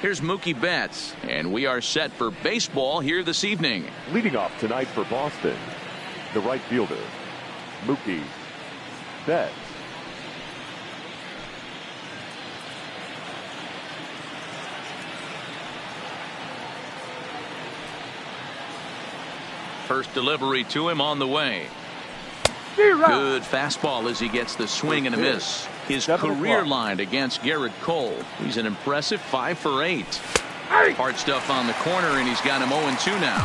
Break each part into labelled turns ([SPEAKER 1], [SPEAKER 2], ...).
[SPEAKER 1] Here's Mookie Betts, and we are set for baseball here this evening.
[SPEAKER 2] Leading off tonight for Boston, the right fielder, Mookie Betts.
[SPEAKER 1] First delivery to him on the way. Good fastball as he gets the swing and a miss. His career line against Garrett Cole. He's an impressive 5 for 8. Hard stuff on the corner, and he's got him 0-2 now.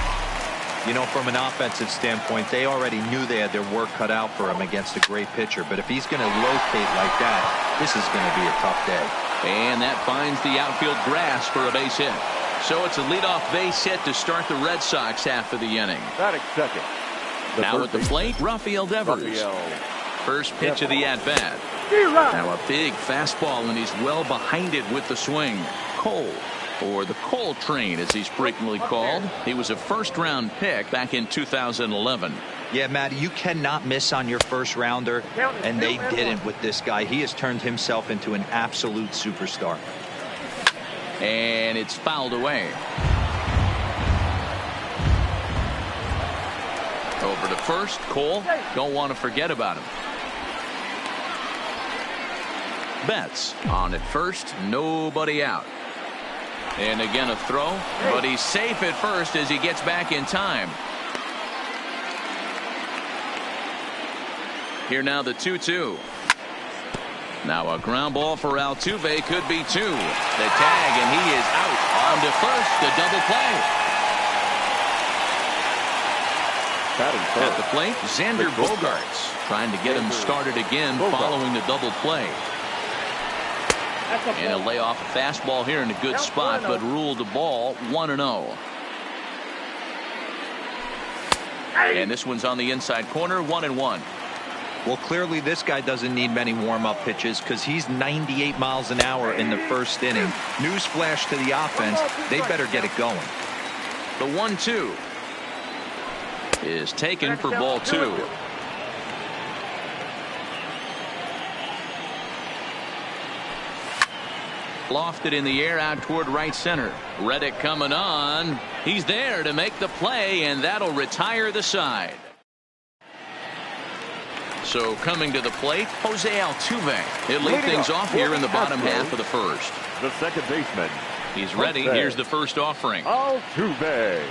[SPEAKER 3] You know, from an offensive standpoint, they already knew they had their work cut out for him against a great pitcher. But if he's going to locate like that, this is going to be a tough day.
[SPEAKER 1] And that finds the outfield grass for a base hit. So it's a leadoff base hit to start the Red Sox half of the inning.
[SPEAKER 2] Batting second.
[SPEAKER 1] Now at the plate, Rafael Devers. First pitch of the at-bat. Now a big fastball, and he's well behind it with the swing. Cole, or the Cole Train as he's frequently called. He was a first-round pick back in 2011.
[SPEAKER 3] Yeah, Matty, you cannot miss on your first rounder, and they didn't with this guy. He has turned himself into an absolute superstar.
[SPEAKER 1] And it's fouled away. Over to first. Cole, don't want to forget about him. Betts on at first, nobody out. And again a throw, but he's safe at first as he gets back in time. Here now the 2-2. Now a ground ball for Altuve, could be 2. The tag, and he is out. On to first, the double play. At the plate, Xander Bogaerts trying to get him started again following the double play. And he'll lay off a fastball here in a good spot, but ruled the ball 1-0. And this one's on the inside corner, 1-1.
[SPEAKER 3] Well, clearly this guy doesn't need many warm-up pitches because he's 98 miles an hour in the first inning. Newsflash to the offense, they better get it going.
[SPEAKER 1] The 1-2 is taken for ball 2. Lofted in the air out toward right center. Reddick coming on. He's there to make the play, and that'll retire the side. So coming to the plate, Jose Altuve. He'll lead things off here in the bottom half of the first.
[SPEAKER 2] The second baseman.
[SPEAKER 1] He's ready. Here's the first offering.
[SPEAKER 2] Altuve.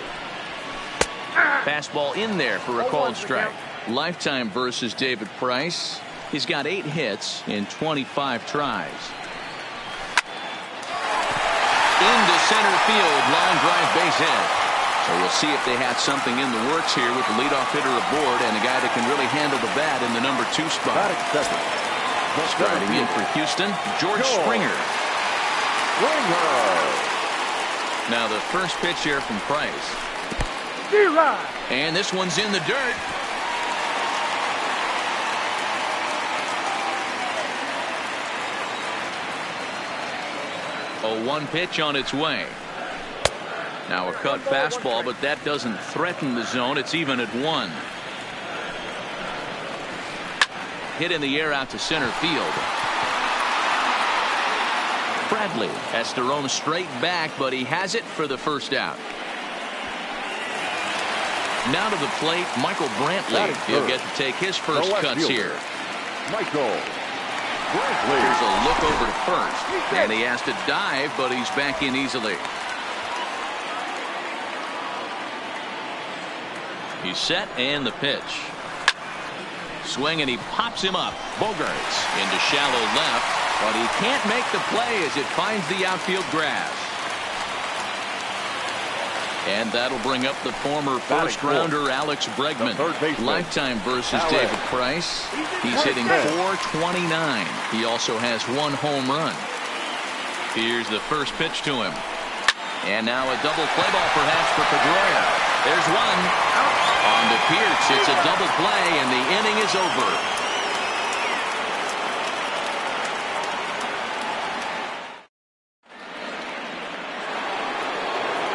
[SPEAKER 1] Fastball in there for a called strike. Lifetime versus David Price. He's got 8 hits in 25 tries. Into center field, line drive base hit. So we'll see if they had something in the works here with the leadoff hitter aboard and a guy that can really handle the bat in the number 2 spot. Starting in for Houston, George Springer. Now the first pitch here from Price. And this one's in the dirt. A 1 pitch on its way. Now a cut fastball, but that doesn't threaten the zone. It's even at 1. Hit in the air out to center field. Bradley has to roam straight back, but he has it for the first out. Now to the plate, Michael Brantley. He'll get to take his first cuts here.
[SPEAKER 2] Michael.
[SPEAKER 1] Here's a look over to first, and he has to dive, but he's back in easily. He's set, and the pitch. Swing, and he pops him up. Bogaerts into shallow left, but he can't make the play as it finds the outfield grass. And that'll bring up the former first-rounder Alex Bregman. Lifetime versus David Price. He's hitting .429. He also has 1 home run. Here's the first pitch to him. And now a double play ball perhaps for Pedroia. There's one. On to Pierce. It's a double play, and the inning is over.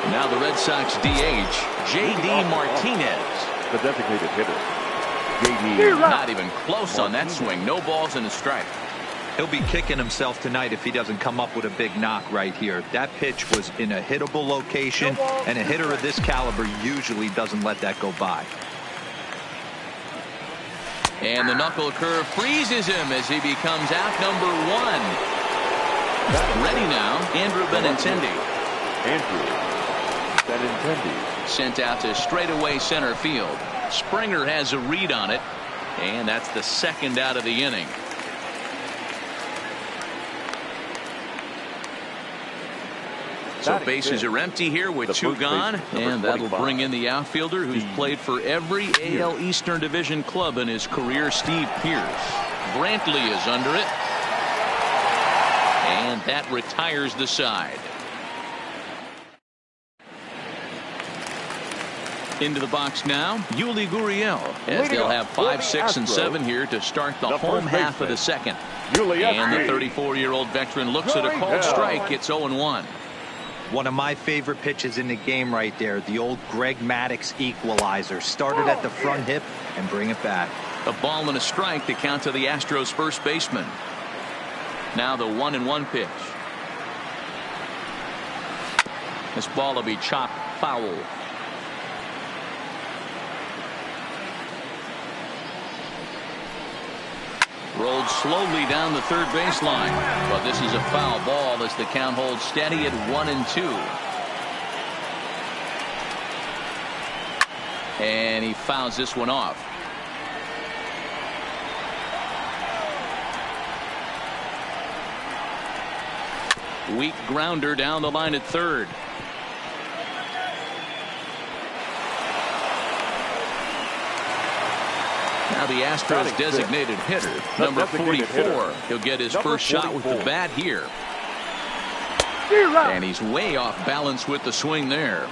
[SPEAKER 1] Now the Red Sox DH, J.D. Martinez.
[SPEAKER 2] The designated hitter, J.D.
[SPEAKER 1] Not even close on that swing. No balls and a strike.
[SPEAKER 3] He'll be kicking himself tonight if he doesn't come up with a big knock right here. That pitch was in a hittable location, and a hitter of this caliber usually doesn't let that go by.
[SPEAKER 1] And the knuckle curve freezes him as he becomes out number 1. Ready now, Andrew Benintendi.
[SPEAKER 2] Andrew Benintendi.
[SPEAKER 1] Sent out to straightaway center field. Springer has a read on it, and that's the second out of the inning. So bases are empty here with 2 gone, and that'll bring in the outfielder who's played for every AL Eastern Division club in his career, Steve Pearce. Brantley is under it, and that retires the side. Into the box now, Yuli Gurriel, as they'll have 5, 6, and 7 here to start the home half of the second. And the 34-year-old veteran looks at a called strike. It's 0-1.
[SPEAKER 3] One of my favorite pitches in the game right there, the old Greg Maddux equalizer. Started at the front hip and bring it back.
[SPEAKER 1] A ball and a strike to count to the Astros first baseman. Now the 1-1 pitch. This ball will be chopped foul. Rolled slowly down the third baseline, but this is a foul ball as the count holds steady at 1-2. And he fouls this one off. Weak grounder down the line at third. Now the Astros designated hitter, number 44. He'll get his first shot with the bat here. And he's way off balance with the swing there.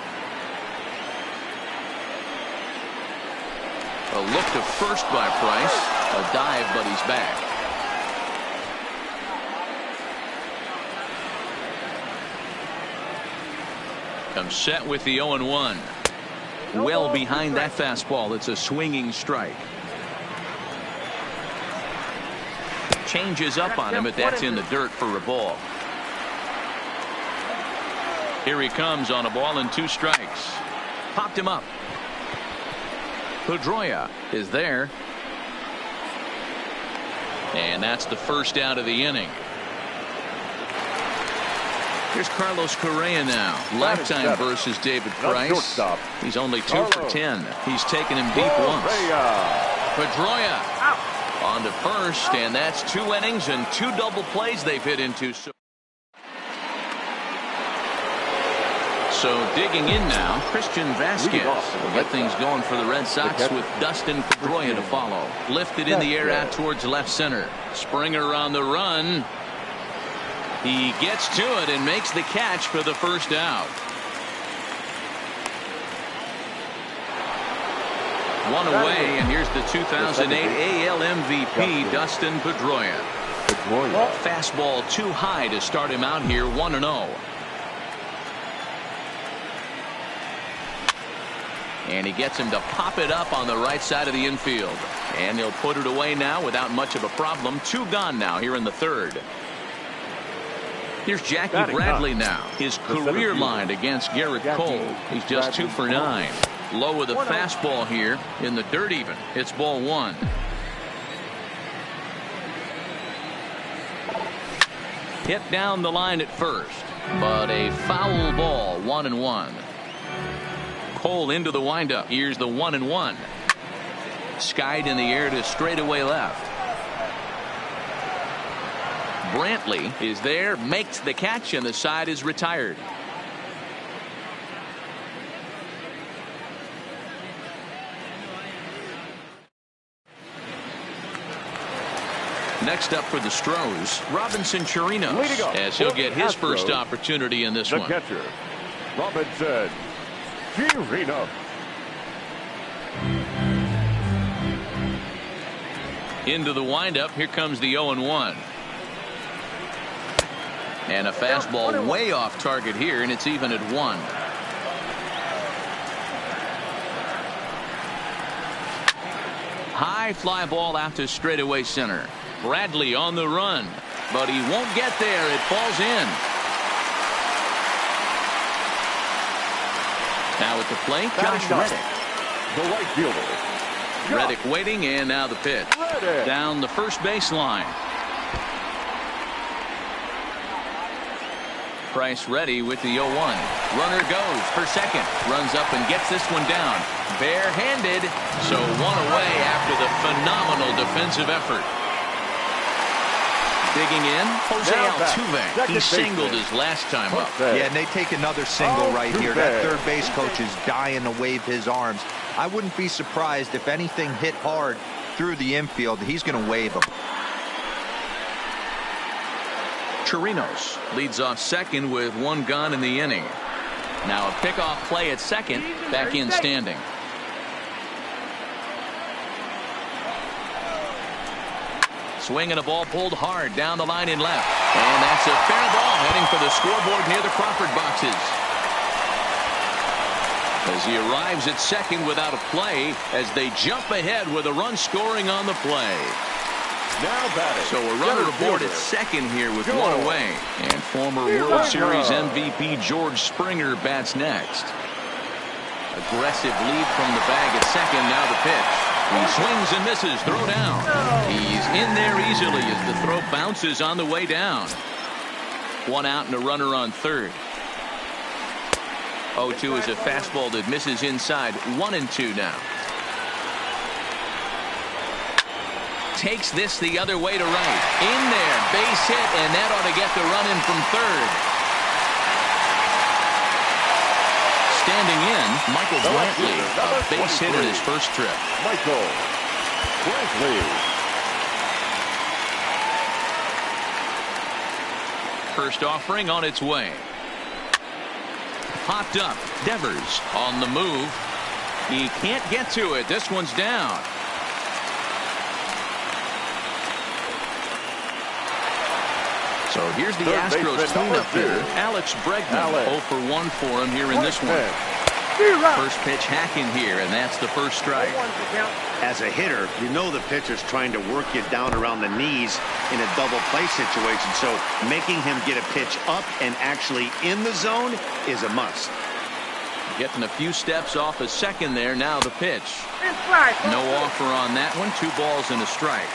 [SPEAKER 1] A look to first by Price. A dive, but he's back. Comes set with the 0-1. Well behind that fastball. It's a swinging strike. Changes up on him, but that's in the dirt for a ball. Here he comes on a ball and 2 strikes. Popped him up. Pedroia is there. And that's the first out of the inning. Here's Carlos Correa now. Lifetime versus David Price. He's only 2 for 10. He's taken him deep once. Pedroia on to first, and that's 2 innings and 2 double plays they've hit into. So digging in now, Christian Vasquez will get things going for the Red Sox with Dustin Pedroia to follow. Lifted in the air out towards left center. Springer on the run. He gets to it and makes the catch for the first out. 1 away, and here's the 2008 AL MVP, Dustin Pedroia. Fastball too high to start him out here, 1-0. And he gets him to pop it up on the right side of the infield. And he'll put it away now without much of a problem. 2 gone now here in the third. Here's Jackie Bradley now. His career line against Garrett Cole. He's just 2 for 9. Low with a fastball here in the dirt even. It's ball 1. Hit down the line at first, but a foul ball, 1-1. Cole into the windup. Here's the 1-1. Skied in the air to straightaway left. Brantley is there, makes the catch, and the side is retired. Next up for the Stros, Robinson Chirinos, as he'll get his first opportunity in this one.
[SPEAKER 2] The catcher, Robinson Chirinos.
[SPEAKER 1] Into the windup, here comes the 0-1. And a fastball way off target here, and it's even at 1. High fly ball out to straightaway center. Bradley on the run. but he won't get there. It falls in. Now at the plate, Josh Reddick.
[SPEAKER 2] The right fielder.
[SPEAKER 1] Reddick waiting, and now the pitch. Down the first baseline. Price ready with the 0-1. Runner goes for second. Runs up and gets this one down. Barehanded. So one away after the phenomenal defensive effort. Digging in, Jose Altuve. He singled his last time up.
[SPEAKER 3] Yeah, and they take another single right here. That third base coach is dying to wave his arms. I wouldn't be surprised if anything hit hard through the infield. He's going to wave them.
[SPEAKER 1] Chirinos leads off second with one gone in the inning. Now a pickoff play at second. Back in standing. Swing and a ball pulled hard down the line in left. And that's a fair ball heading for the scoreboard near the Crawford boxes. As he arrives at second without a play as they jump ahead with a run scoring on the play.
[SPEAKER 2] Now batting.
[SPEAKER 1] So a runner aboard at second here with one away. And former World Series MVP George Springer bats next. Aggressive lead from the bag at second. Now the pitch. He swings and misses. Throw down. He's in there easily as the throw bounces on the way down. One out and a runner on third. 0-2 is a fastball that misses inside. 1-2 now. Takes this the other way to right. In there. Base hit, and that ought to get the run in from third. Standing in, Michael Brantley, a base hit in his first trip.
[SPEAKER 2] Michael Brantley.
[SPEAKER 1] First offering on its way. Popped up. Devers on the move. He can't get to it. This one's down. So here's the Astros cleanup hitter, Alex Bregman. 0 for 1 for him here in this one. First pitch hacking here, and that's the first strike.
[SPEAKER 4] As a hitter, you know the pitcher's trying to work you down around the knees in a double play situation. So making him get a pitch up and actually in the zone is a must.
[SPEAKER 1] Getting a few steps off a second there. Now the pitch. No offer on that one. 2 balls and a strike.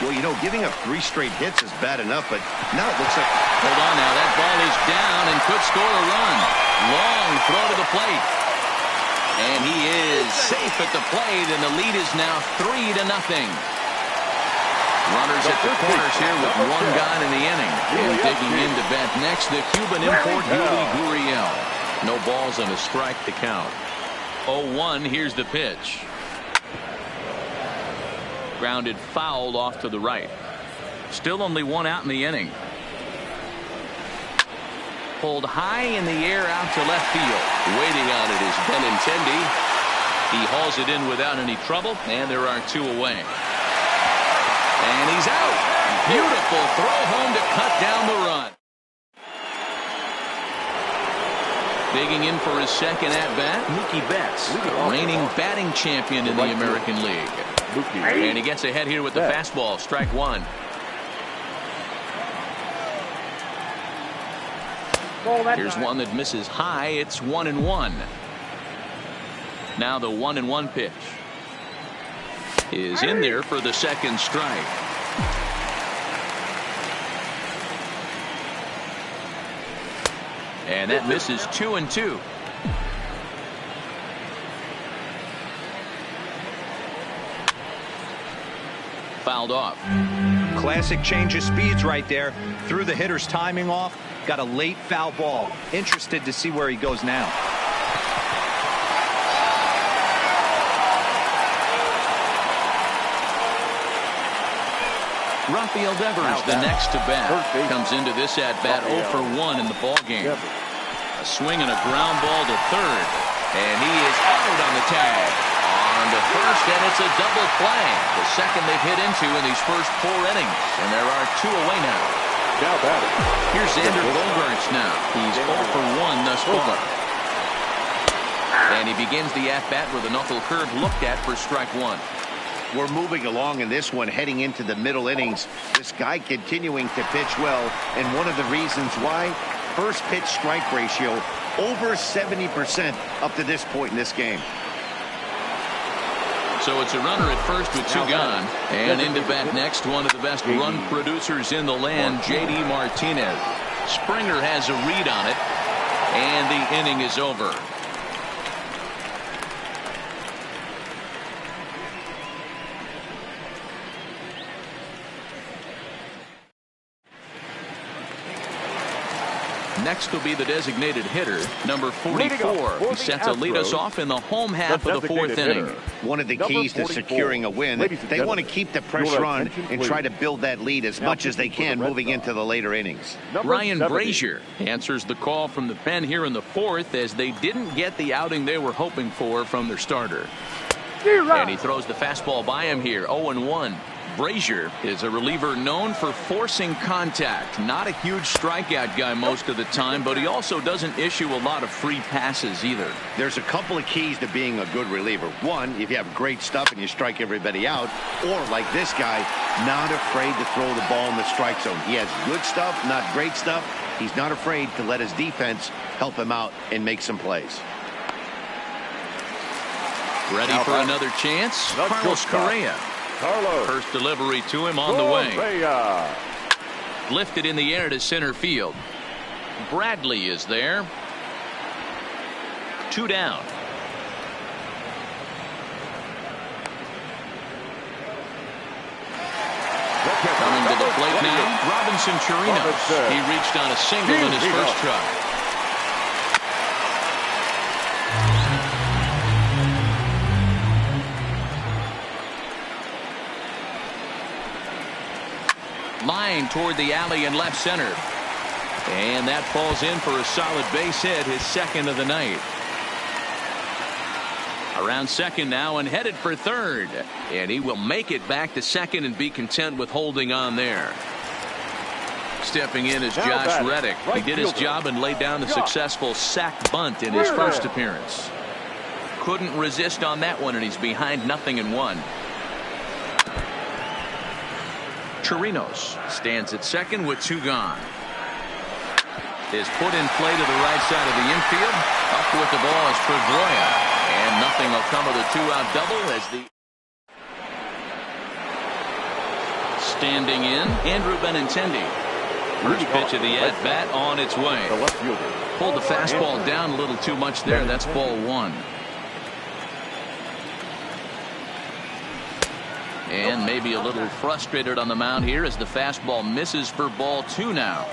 [SPEAKER 4] Well, you know, giving up 3 straight hits is bad enough, but now it looks like...
[SPEAKER 1] Hold on now. That ball is down and could score a run. Long throw to the plate. And he is safe at the plate, and the lead is now 3-0. Runners at the corners here with one gone in the inning. And digging in to bat next, the Cuban import, Yuli Gurriel. No balls and a strike to count. 0-1, here's the pitch. Grounded foul off to the right. Still only 1 out in the inning. Pulled high in the air out to left field. Waiting on it is Benintendi. He hauls it in without any trouble, and there are 2 away. And he's out. Beautiful throw home to cut down the run. Digging in for his second at-bat, Mookie Betts, the reigning batting champion in the American League. And he gets ahead here with the fastball. Strike 1. Here's one that misses high. It's 1-1. Now the 1-1 pitch is in there for the second strike. And that misses 2-2. Fouled off.
[SPEAKER 3] Classic change of speeds right there. Threw the hitter's timing off. Got a late foul ball. Interested to see where he goes now.
[SPEAKER 1] Rafael Devers, the next to bat, comes into this at bat 0 for 1 in the ball game. A swing and a ground ball to third, and he is out on the tag. On to first, and it's a double play. The second they've hit into in these first 4 innings, and there are 2 away now.
[SPEAKER 2] Now batting.
[SPEAKER 1] Here's Xander Bogaerts now. He's 0 for 1 thus far. And he begins the at-bat with a knuckle curve looked at for strike 1.
[SPEAKER 4] We're moving along in this one, heading into the middle innings. This guy continuing to pitch well, and one of the reasons why, first pitch strike ratio over 70% up to this point in this game.
[SPEAKER 1] So it's a runner at first with 2 gone. And into bat next, one of the best run producers in the land, J.D. Martinez. Springer has a read on it, and the inning is over. Next will be the designated hitter, number 44. He's set to lead us off in the home half of the 4th inning.
[SPEAKER 4] One of the keys to securing a win, they want to keep the pressure on and try to build that lead as much as they can moving into the later innings.
[SPEAKER 1] Ryan Brazier answers the call from the pen here in the 4th, as they didn't get the outing they were hoping for from their starter. And he throws the fastball by him here, 0-1. Brazier is a reliever known for forcing contact. Not a huge strikeout guy most of the time, but he also doesn't issue a lot of free passes either.
[SPEAKER 4] There's a couple of keys to being a good reliever. One, if you have great stuff and you strike everybody out, or like this guy, not afraid to throw the ball in the strike zone. He has good stuff, not great stuff. He's not afraid to let his defense help him out and make some plays.
[SPEAKER 1] Ready for another chance? Carlos Correa. First delivery to him on the way. Lifted in the air to center field. Bradley is there. 2 down. Coming to the plate now, Robinson Chirinos. He reached on a single in his first try. Line toward the alley in left center. And that falls in for a solid base hit, his second of the night. Around second now and headed for third. And he will make it back to second and be content with holding on there. Stepping in is Josh Reddick. He did his job and laid down the successful sac bunt in his first appearance. Couldn't resist on that one, and he's behind 0-1. Chirinos stands at second with 2 gone. Is put in play to the right side of the infield. Up with the ball is Pedroia. And nothing will come of the 2-out double as the standing in, Andrew Benintendi. First pitch of the at-bat on its way. Pulled the fastball down a little too much there. That's ball 1. And maybe a little frustrated on the mound here as the fastball misses for ball 2 now.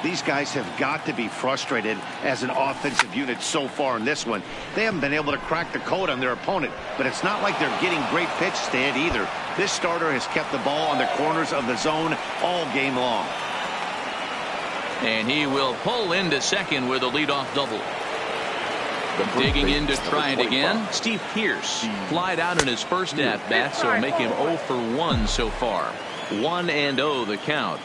[SPEAKER 4] These guys have got to be frustrated as an offensive unit so far in this one. They haven't been able to crack the code on their opponent, but it's not like they're getting great pitches to hit either. This starter has kept the ball on the corners of the zone all game long.
[SPEAKER 1] And he will pull into second with a leadoff double. Digging in to try it again, Steve Pearce flied out in his first at-bat, so make him 0 for 1 so far. 1-0 the count.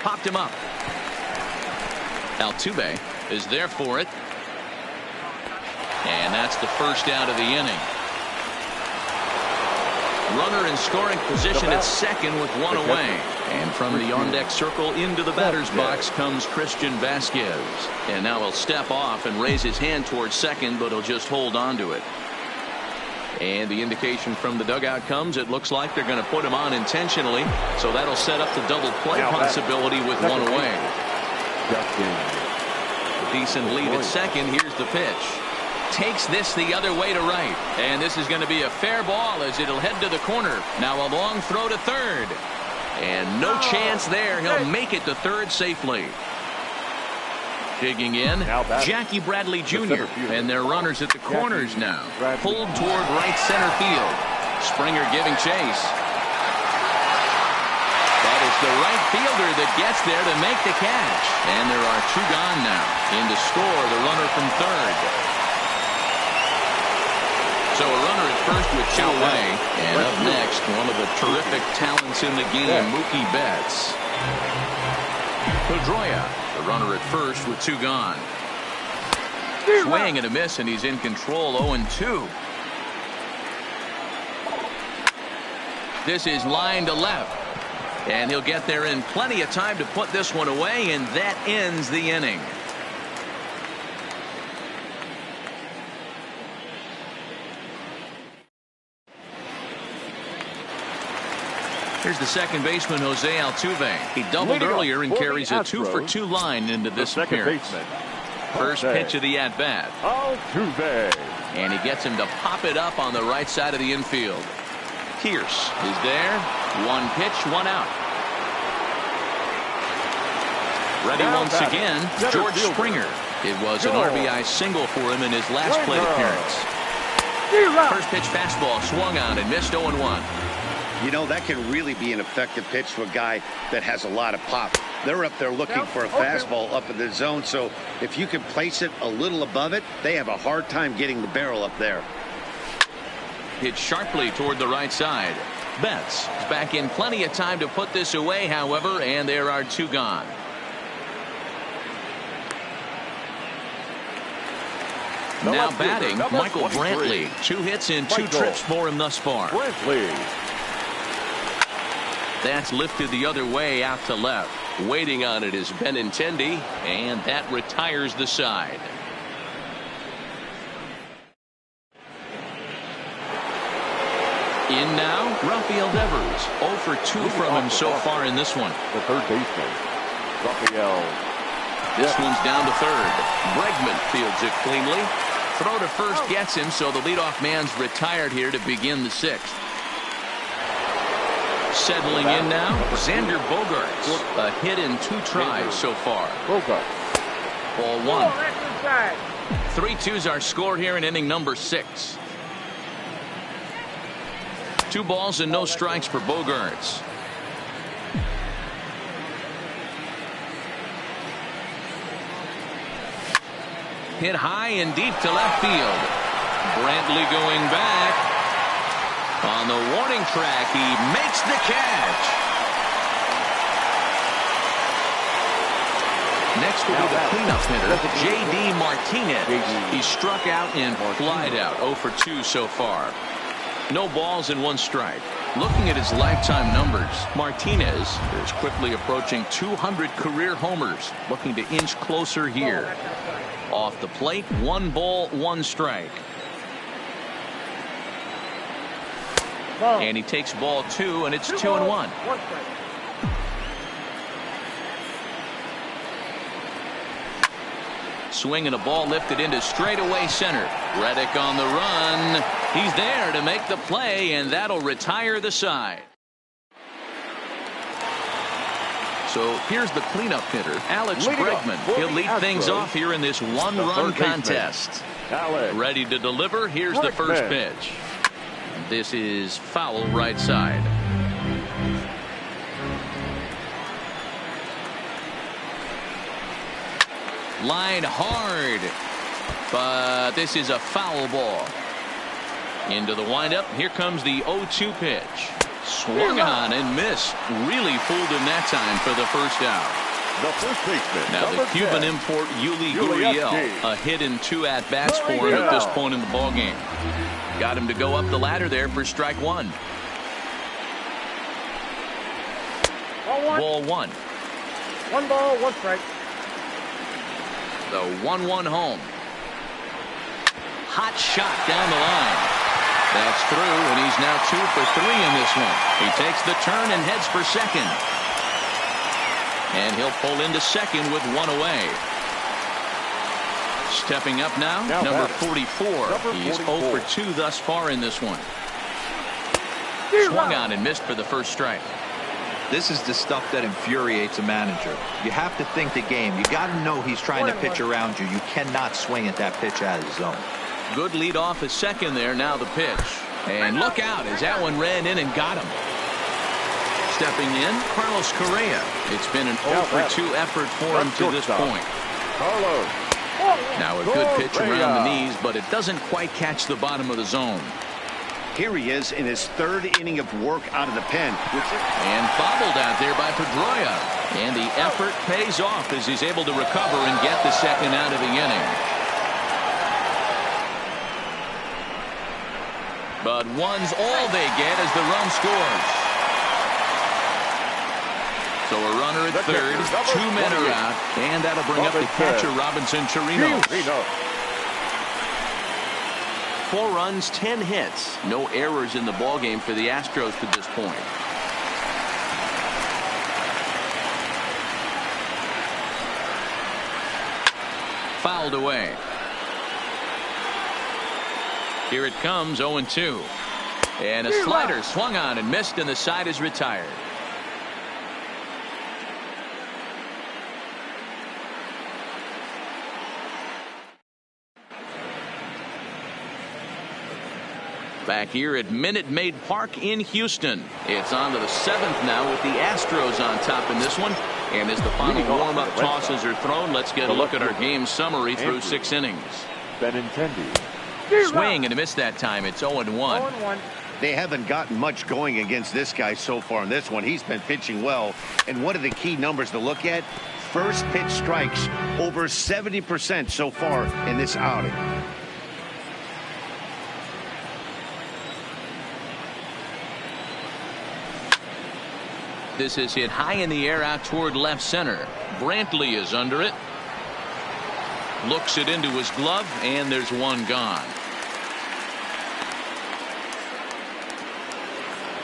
[SPEAKER 1] Popped him up. Altuve is there for it. And that's the first out of the inning. Runner in scoring position at second with 1 away. And from the on-deck circle into the batter's box comes Christian Vasquez. And now he'll step off and raise his hand towards second, but he'll just hold on to it. And the indication from the dugout comes, it looks like they're going to put him on intentionally. So that'll set up the double play possibility with 1 away. A decent lead at second. Here's the pitch. Takes this the other way to right. And this is going to be a fair ball as it'll head to the corner. Now a long throw to third. And no chance there. He'll make it to third safely. Digging in, Jackie Bradley Jr. And their runners at the corners now. Pulled toward right center field. Springer giving chase. That is the right fielder that gets there to make the catch. And there are 2 gone now. In to score the runner from third. So a runner at first with 2 away. And up next, one of the terrific talents in the game, Mookie Betts. Pedroia, the runner at first with 2 gone. Swing and a miss, and he's in control, 0-2. This is line to left. And he'll get there in plenty of time to put this one away, and that ends the inning. Here's the second baseman, Jose Altuve. He doubled earlier and carries a 2-for-2 line into this appearance. First pitch of the at-bat.
[SPEAKER 2] Altuve.
[SPEAKER 1] And he gets him to pop it up on the right side of the infield. Pierce is there. One pitch, one out. Ready once again, George Springer. It was an RBI single for him in his last plate appearance. First pitch fastball swung on and missed 0-1.
[SPEAKER 4] You know, that can really be an effective pitch to a guy that has a lot of pop. They're up there looking for a fastball up in the zone, so if you can place it a little above it, they have a hard time getting the barrel up there.
[SPEAKER 1] Hit sharply toward the right side. Betts is back in plenty of time to put this away, however, and there are two gone. Now batting, Michael Brantley. 2 hits and 2 trips for him thus far.
[SPEAKER 2] Brantley.
[SPEAKER 1] That's lifted the other way out to left. Waiting on it is Benintendi, and that retires the side. In now, Rafael Devers. 0 for 2 from him so far in this one.
[SPEAKER 2] The third baseman, Rafael.
[SPEAKER 1] This one's down to third. Bregman fields it cleanly. Throw to first gets him, so the leadoff man's retired here to begin the 6th. Settling in now, Xander Bogaerts. A hit in 2 tries so far. Ball 1. 3-2's our score here in inning number 6. 2 balls and no strikes for Bogaerts. Hit high and deep to left field. Brantley going back. On the warning track, he makes the catch. Next will be the cleanup hitter, J.D. Martinez. He struck out and flied out. 0 for 2 so far. No balls and 1 strike. Looking at his lifetime numbers, Martinez is quickly approaching 200 career homers. Looking to inch closer here. Off the plate, 1 ball, 1 strike. And he takes ball 2, and it's 2-1. Swing and a ball lifted into straightaway center. Reddick on the run. He's there to make the play, and that'll retire the side. So here's the cleanup hitter, Alex Bregman. He'll lead things off here in this 1-run contest. Ready to deliver. Here's the first pitch. This is foul right side. Line hard, but this is a foul ball. Into the windup. Here comes the 0-2 pitch. Swung on and missed. Really fooled him that time for the first out.
[SPEAKER 2] The first baseman.
[SPEAKER 1] Now the Cuban import Yuli Gurriel. A hit in 2 at-bats for him at this point in the ballgame. Got him to go up the ladder there for strike 1. Ball 1.
[SPEAKER 5] 1 ball, 1 strike.
[SPEAKER 1] The 1-1 home. Hot shot down the line. That's through, and he's now 2 for 3 in this one. He takes the turn and heads for second. And he'll pull into second with 1 away. Stepping up now number 44. He's 0 for 2 thus far in this one. Swung on and missed for the first strike.
[SPEAKER 3] This is the stuff that infuriates a manager. You have to think the game. You got to know he's trying to pitch around you. You cannot swing at that pitch out of the zone.
[SPEAKER 1] Good lead off at second there. Now the pitch. And look out as that one ran in and got him. Stepping in, Carlos Correa. It's been an 0 for 2 effort for him to this point. Now a good pitch around the knees, but it doesn't quite catch the bottom of the zone.
[SPEAKER 4] Here he is in his 3rd inning of work out of the pen.
[SPEAKER 1] And bobbled out there by Pedroia. And the effort pays off as he's able to recover and get the second out of the inning. But 1's all they get as the run scores. So a runner at third, 2 men are out, and that'll bring up the catcher, Robinson Chirinos.
[SPEAKER 6] 4 runs, 10 hits. No errors in the ballgame for the Astros to this point.
[SPEAKER 1] Fouled away. Here it comes, 0-2. And a slider swung on and missed, and the side is retired. Back here at Minute Maid Park in Houston. It's on to the 7th now with the Astros on top in this one. And as the final warm-up tosses are thrown, let's get a look at our game summary through 6 innings.
[SPEAKER 2] Benintendi.
[SPEAKER 1] Swing and a miss that time. It's 0-1.
[SPEAKER 4] They haven't gotten much going against this guy so far in this one. He's been pitching well. And what are the key numbers to look at? First pitch strikes, over 70% so far in this outing.
[SPEAKER 1] This is hit high in the air out toward left center. Brantley is under it. Looks it into his glove, and there's one gone.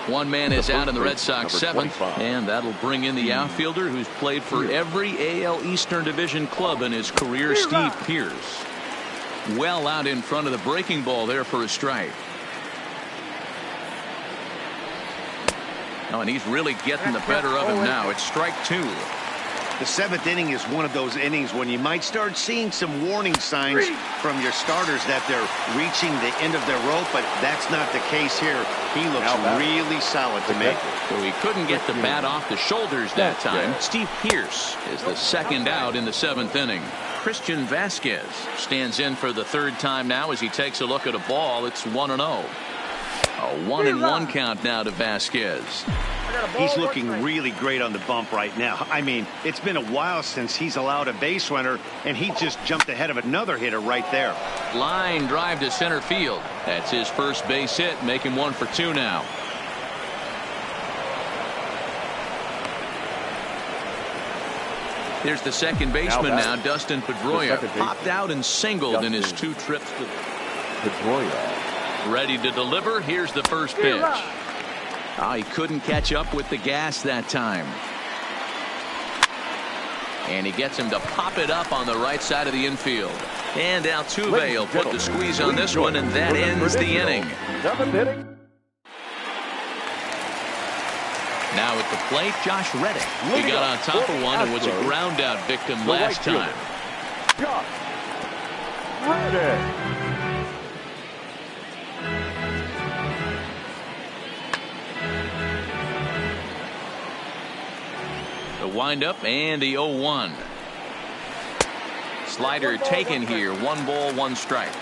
[SPEAKER 1] One man is out in the Red Sox 7th, and that'll bring in the outfielder who's played for every AL Eastern Division club in his career, Steve Pearce. Well out in front of the breaking ball there for a strike. Oh, and he's really getting the better of him now. It's strike 2.
[SPEAKER 4] The 7th inning is one of those innings when you might start seeing some warning signs from your starters that they're reaching the end of their rope, but that's not the case here. He looks really solid to me.
[SPEAKER 1] So he couldn't get the bat off the shoulders that time. Steve Pearce is the 2nd out in the 7th inning. Christian Vasquez stands in for the 3rd time now as he takes a look at a ball. It's 1-0. A 1-1 count now to Vasquez.
[SPEAKER 4] He's looking really great on the bump right now. I mean, it's been a while since he's allowed a base runner, and he just jumped ahead of another hitter right there.
[SPEAKER 1] Line drive to center field. That's his first base hit, making 1 for 2 now. Here's the second baseman now, Dustin Pedroia. Popped out and singled in his 2 trips to
[SPEAKER 2] Pedroia.
[SPEAKER 1] Ready to deliver. Here's the first pitch. Oh, he couldn't catch up with the gas that time. And he gets him to pop it up on the right side of the infield. And Altuve will put the squeeze on this one, and that ends the inning. Now at the plate, Josh Reddick. He got on top of one and was a ground out victim last time.
[SPEAKER 2] Josh Reddick.
[SPEAKER 1] The windup and the 0-1. Slider taken here. 1 ball, 1 strike.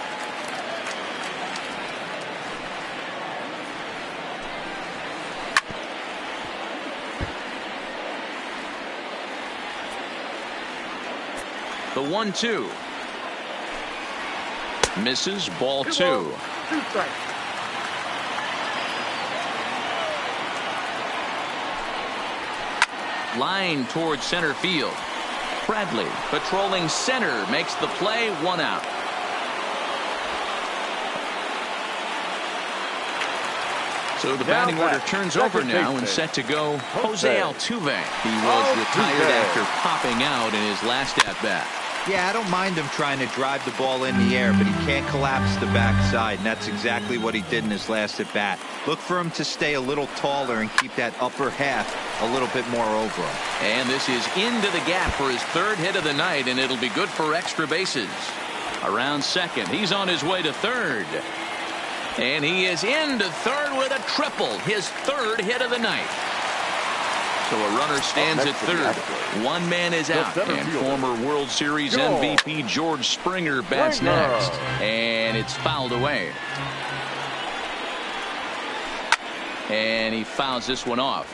[SPEAKER 1] The 1-2. Misses, ball 2.
[SPEAKER 5] 2 strikes.
[SPEAKER 1] Line towards center field. Bradley patrolling center makes the play. 1 out. So the batting order turns over now and set to go Jose Altuve. He was retired after popping out in his last at bat.
[SPEAKER 3] Yeah, I don't mind him trying to drive the ball in the air, but he can't collapse the backside, and that's exactly what he did in his last at bat. Look for him to stay a little taller and keep that upper half a little bit more over him.
[SPEAKER 1] And this is into the gap for his 3rd hit of the night, and it'll be good for extra bases. Around second, he's on his way to 3rd. And he is into 3rd with a triple, his 3rd hit of the night. So a runner stands at 3rd. 1 man is out, and former World Series MVP George Springer bats next. And it's fouled away. And he fouls this one off.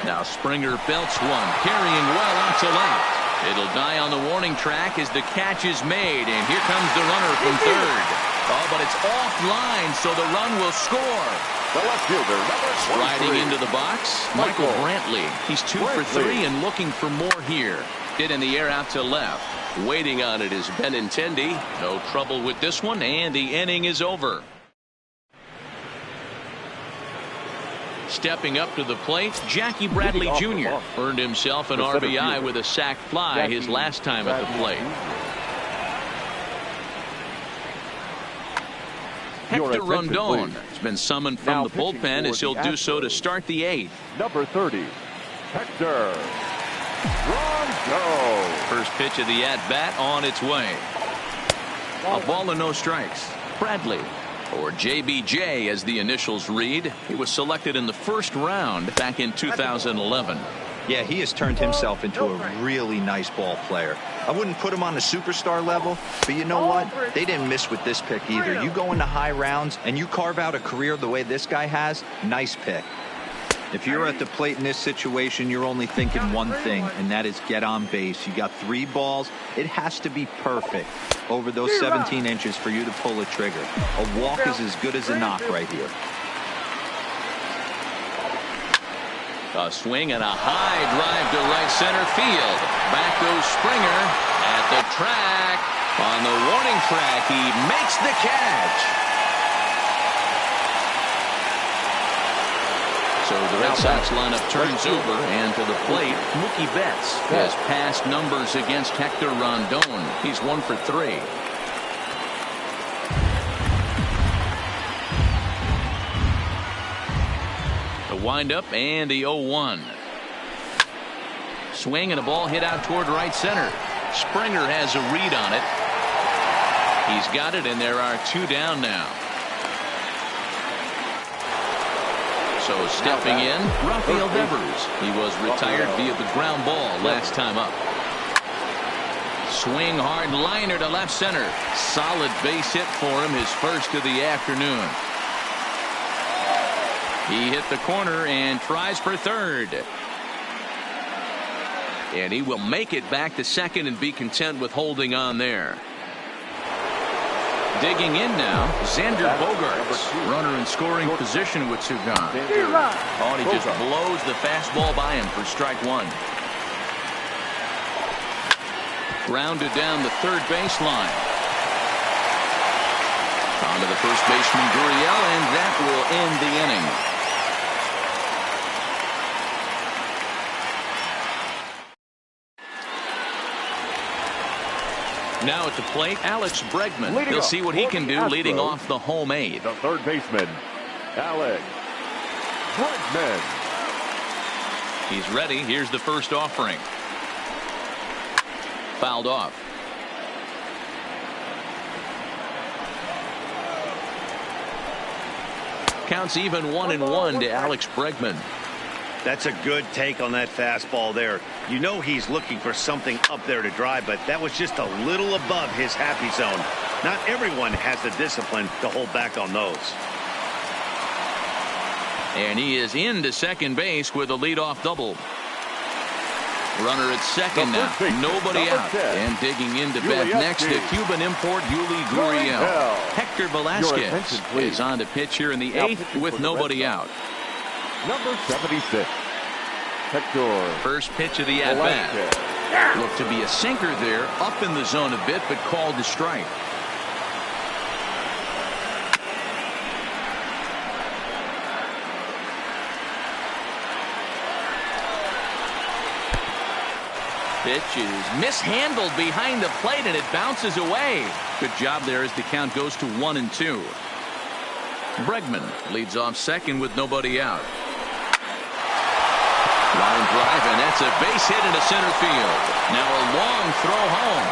[SPEAKER 1] Now Springer belts one, carrying well out to left. It'll die on the warning track as the catch is made, and here comes the runner from 3rd. Oh, but it's offline, so the run will score.
[SPEAKER 2] The left fielder, number 23.
[SPEAKER 1] Striding into the box, Michael Brantley. He's 2 for 3 and looking for more here. Hit in the air out to left.
[SPEAKER 6] Waiting on it is Benintendi.
[SPEAKER 1] No trouble with this one, and the inning is over. Stepping up to the plate, Jackie Bradley Jr. earned himself an RBI with a sac fly his last time at the plate. Hector Rondon has been summoned from the bullpen as he'll do so to start the 8th.
[SPEAKER 2] Number 30, Hector Rondon.
[SPEAKER 1] First pitch of the at-bat on its way. A ball and no strikes. Bradley, or JBJ as the initials read. He was selected in the first round back in 2011.
[SPEAKER 3] Yeah, he has turned himself into a really nice ball player. I wouldn't put him on the superstar level, but you know what? They didn't miss with this pick either. You go into high rounds and you carve out a career the way this guy has, nice pick. If you're at the plate in this situation, you're only thinking one thing, and that is get on base. You got 3 balls. It has to be perfect over those 17 inches for you to pull a trigger. A walk is as good as a knock right here.
[SPEAKER 1] A swing and a high drive to right center field. Back goes Springer at the track. On the warning track, he makes the catch. So the Red Sox lineup turns over, and to the plate, Mookie Betts has passed numbers against Hector Rondon. He's 1 for 3. The windup and the 0-1. Swing and a ball hit out toward right center. Springer has a read on it. He's got it, and there are 2 down now. So stepping in, Rafael Devers. He was retired via the ground ball last time up. Swing hard liner to left center. Solid base hit for him, his first of the afternoon. He hit the corner and tries for third. And he will make it back to second and be content with holding on there. Digging in now, Xander Bogaerts, runner in scoring position with 2 gone. Oh, and he just blows the fastball by him for strike 1. Grounded down the third baseline. On to the first baseman, Gurriel, and that will end the inning. Now at the plate, Alex Bregman. He'll see what he can do leading off the home 8th.
[SPEAKER 2] The third baseman, Alex Bregman.
[SPEAKER 1] He's ready. Here's the first offering. Fouled off. Counts even 1-1 to Alex Bregman.
[SPEAKER 4] That's a good take on that fastball there. You know he's looking for something up there to drive, but that was just a little above his happy zone. Not everyone has the discipline to hold back on those.
[SPEAKER 1] And he is into second base with a leadoff double. Runner at second now. Nobody out. And digging into bat next, the Cuban import Yuli Gurriel. Hector Velasquez is on to pitch here in the 8th with nobody out.
[SPEAKER 2] Number 76, Hector.
[SPEAKER 1] First pitch of the at-bat. Looked to be a sinker there, up in the zone a bit, but called to strike. Pitch is mishandled behind the plate, and it bounces away. Good job there as the count goes to 1-2. Bregman leads off second with nobody out. Line drive, and that's a base hit into center field. Now a long throw home.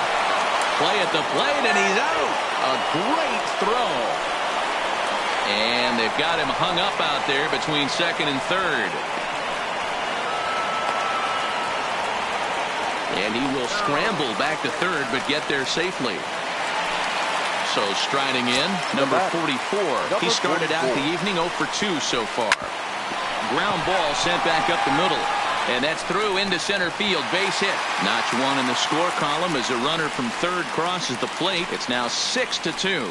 [SPEAKER 1] Play at the plate, and he's out. A great throw. And they've got him hung up out there between second and third. And he will scramble back to third, but get there safely. So striding in, number 44. He started out the evening 0 for 2 so far. Ground ball sent back up the middle. And that's through into center field. Base hit. Notch 1 in the score column as a runner from third crosses the plate. It's now 6-2.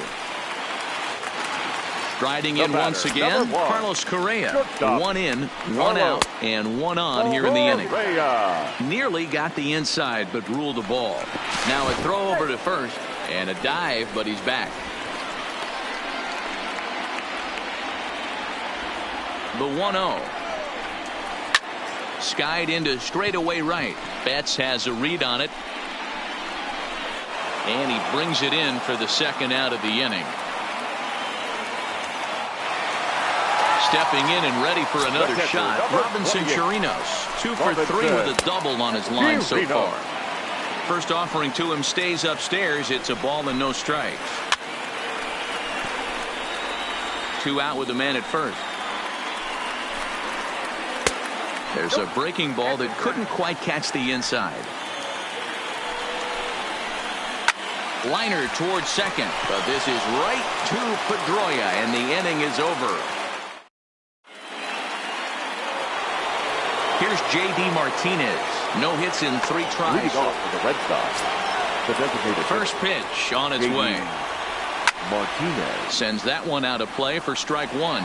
[SPEAKER 1] Striding in once again, Carlos Correa. One in, one out, and one on here in the inning. Nearly got the inside, but ruled the ball. Now a throw over to first, and a dive, but he's back. The 1-0. Skied into straightaway right. Betts has a read on it. And he brings it in for the second out of the inning. Stepping in and ready for another shot, Robinson Chirinos. 2 for 3 with a double on his line so far. First offering to him stays upstairs. It's a ball and no strikes. 2 out with a man at first. There's a breaking ball that couldn't quite catch the inside. Liner towards second, but this is right to Pedroia, and the inning is over. Here's J.D. Martinez. No hits in 3 tries.
[SPEAKER 2] Leading off for the Red Sox, the designated
[SPEAKER 1] first pitch on its way.
[SPEAKER 2] Martinez
[SPEAKER 1] sends that one out of play for strike 1.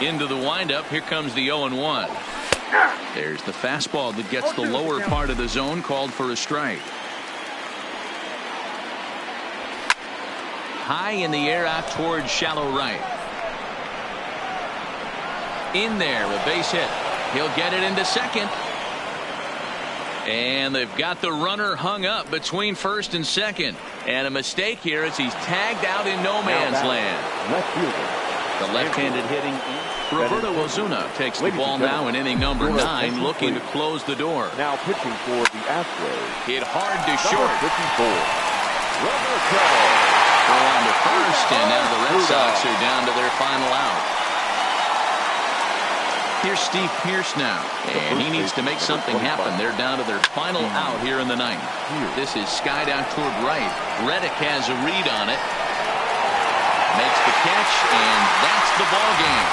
[SPEAKER 1] Into the windup. Here comes the 0-1. There's the fastball that gets the lower part of the zone, called for a strike. High in the air out towards shallow right. In there, a base hit. He'll get it into second. And they've got the runner hung up between first and second. And a mistake here as he's tagged out in no man's land.
[SPEAKER 2] Left fielder.
[SPEAKER 1] The left-handed hitting. Roberto Osuna takes the ball now in inning number 9, looking to close the door.
[SPEAKER 2] Now pitching for the Astros.
[SPEAKER 1] Hit hard to short.
[SPEAKER 2] 54.
[SPEAKER 1] Go on to first, and now the Red Sox are down to their final out. Here's Steve Pearce now, and he needs to make something happen. They're down to their final out here in the 9th. This is skied out toward right. Reddick has a read on it. Makes the catch, and that's the ball game.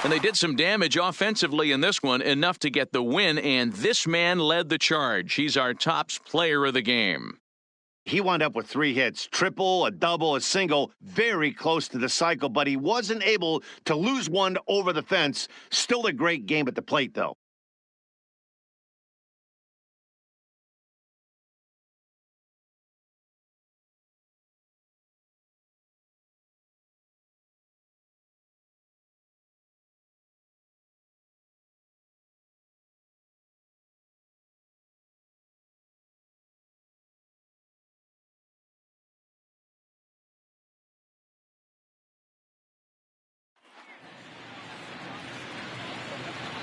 [SPEAKER 1] And they did some damage offensively in this one, enough to get the win, and this man led the charge. He's our top player of the game.
[SPEAKER 4] He wound up with 3 hits, triple, a double, a single, very close to the cycle, but he wasn't able to lose one over the fence. Still a great game at the plate, though.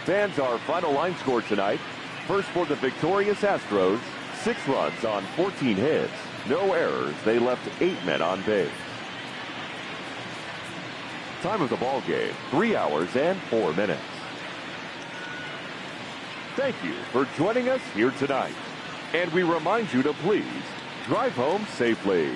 [SPEAKER 2] Fans, our final line score tonight. First for the victorious Astros, 6 runs on 14 hits. No errors. They left 8 men on base. Time of the ball game, 3 hours and 4 minutes. Thank you for joining us here tonight. And we remind you to please drive home safely.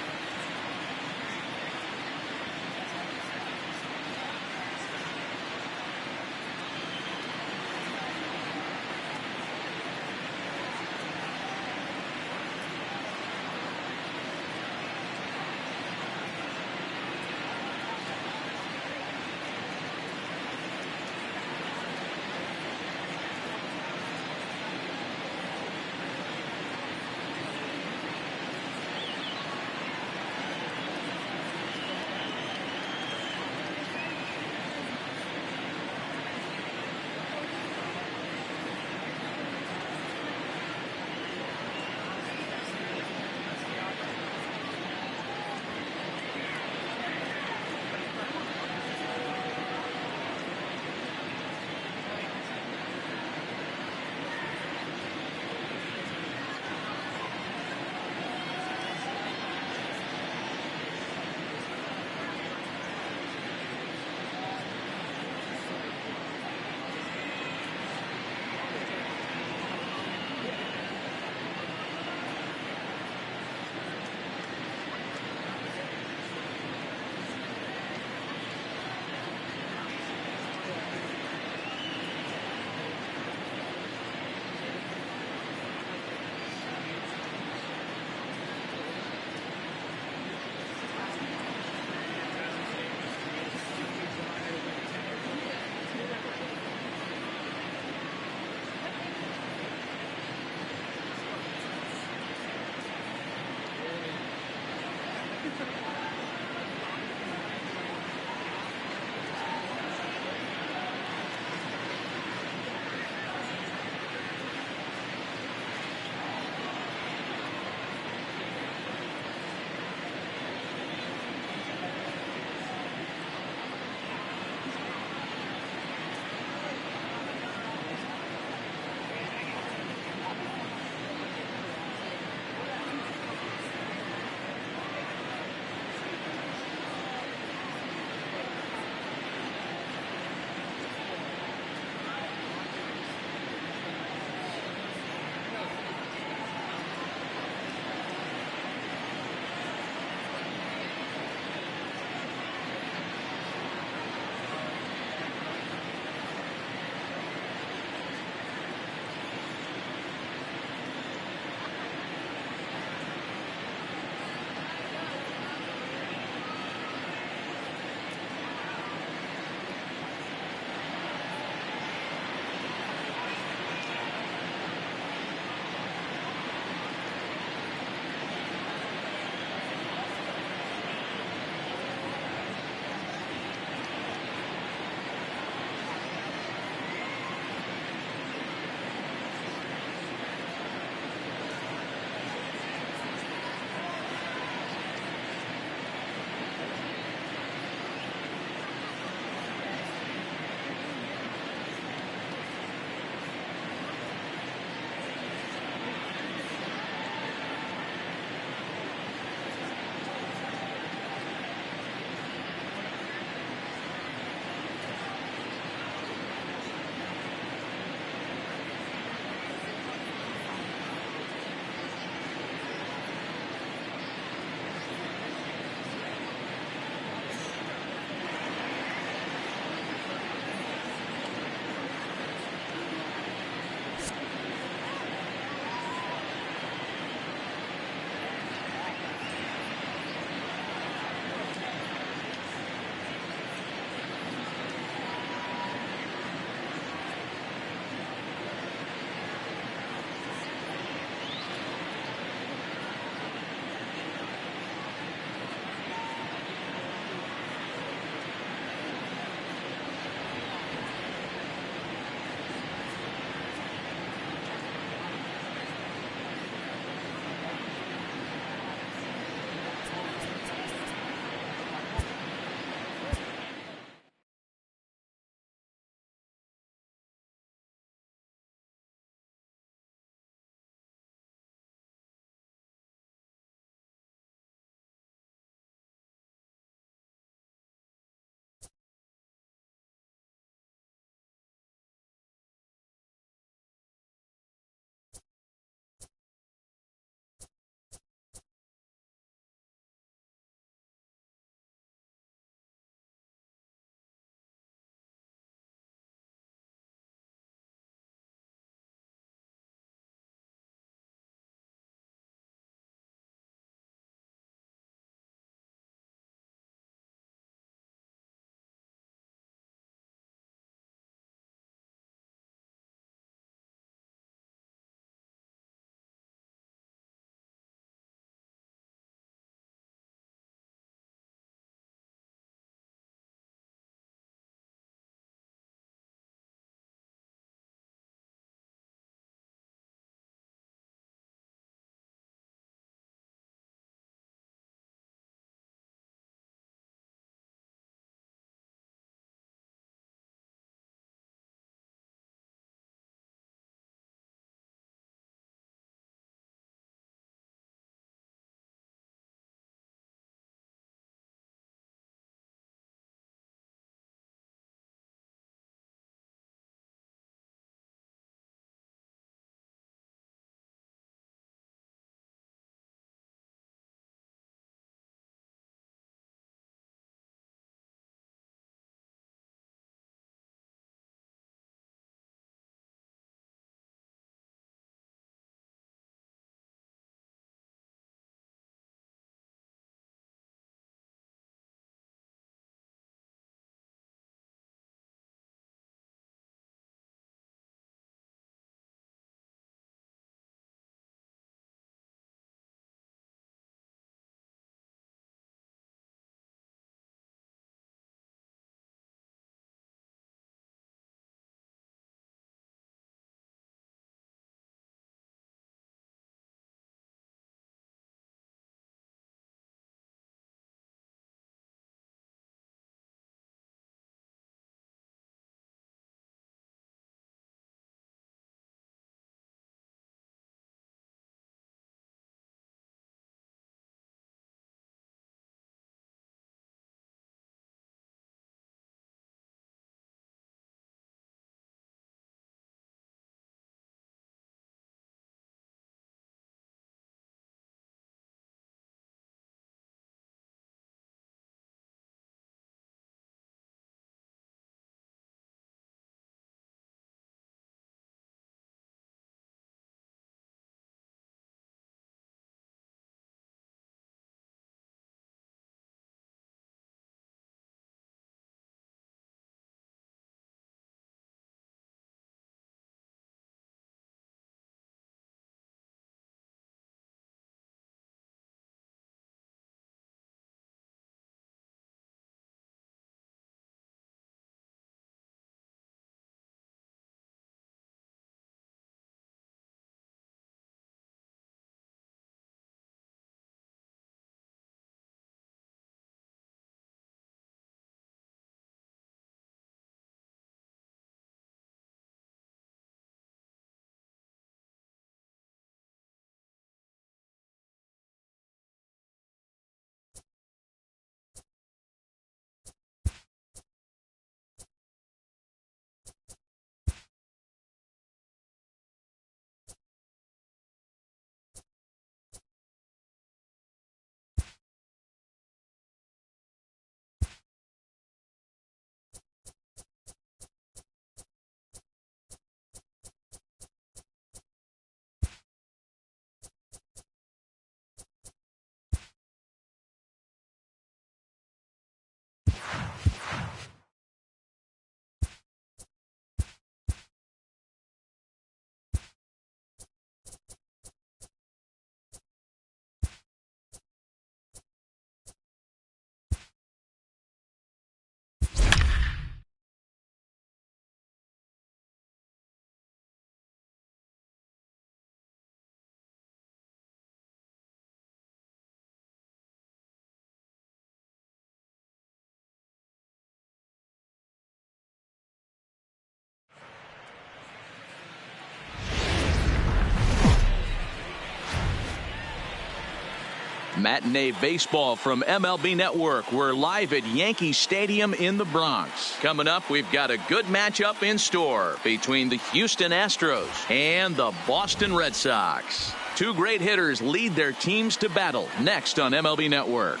[SPEAKER 1] Matinee baseball from MLB Network. We're live at Yankee Stadium in the Bronx. Coming up, we've got a good matchup in store between the Houston Astros and the Boston Red Sox. Two great hitters lead their teams to battle next on MLB Network.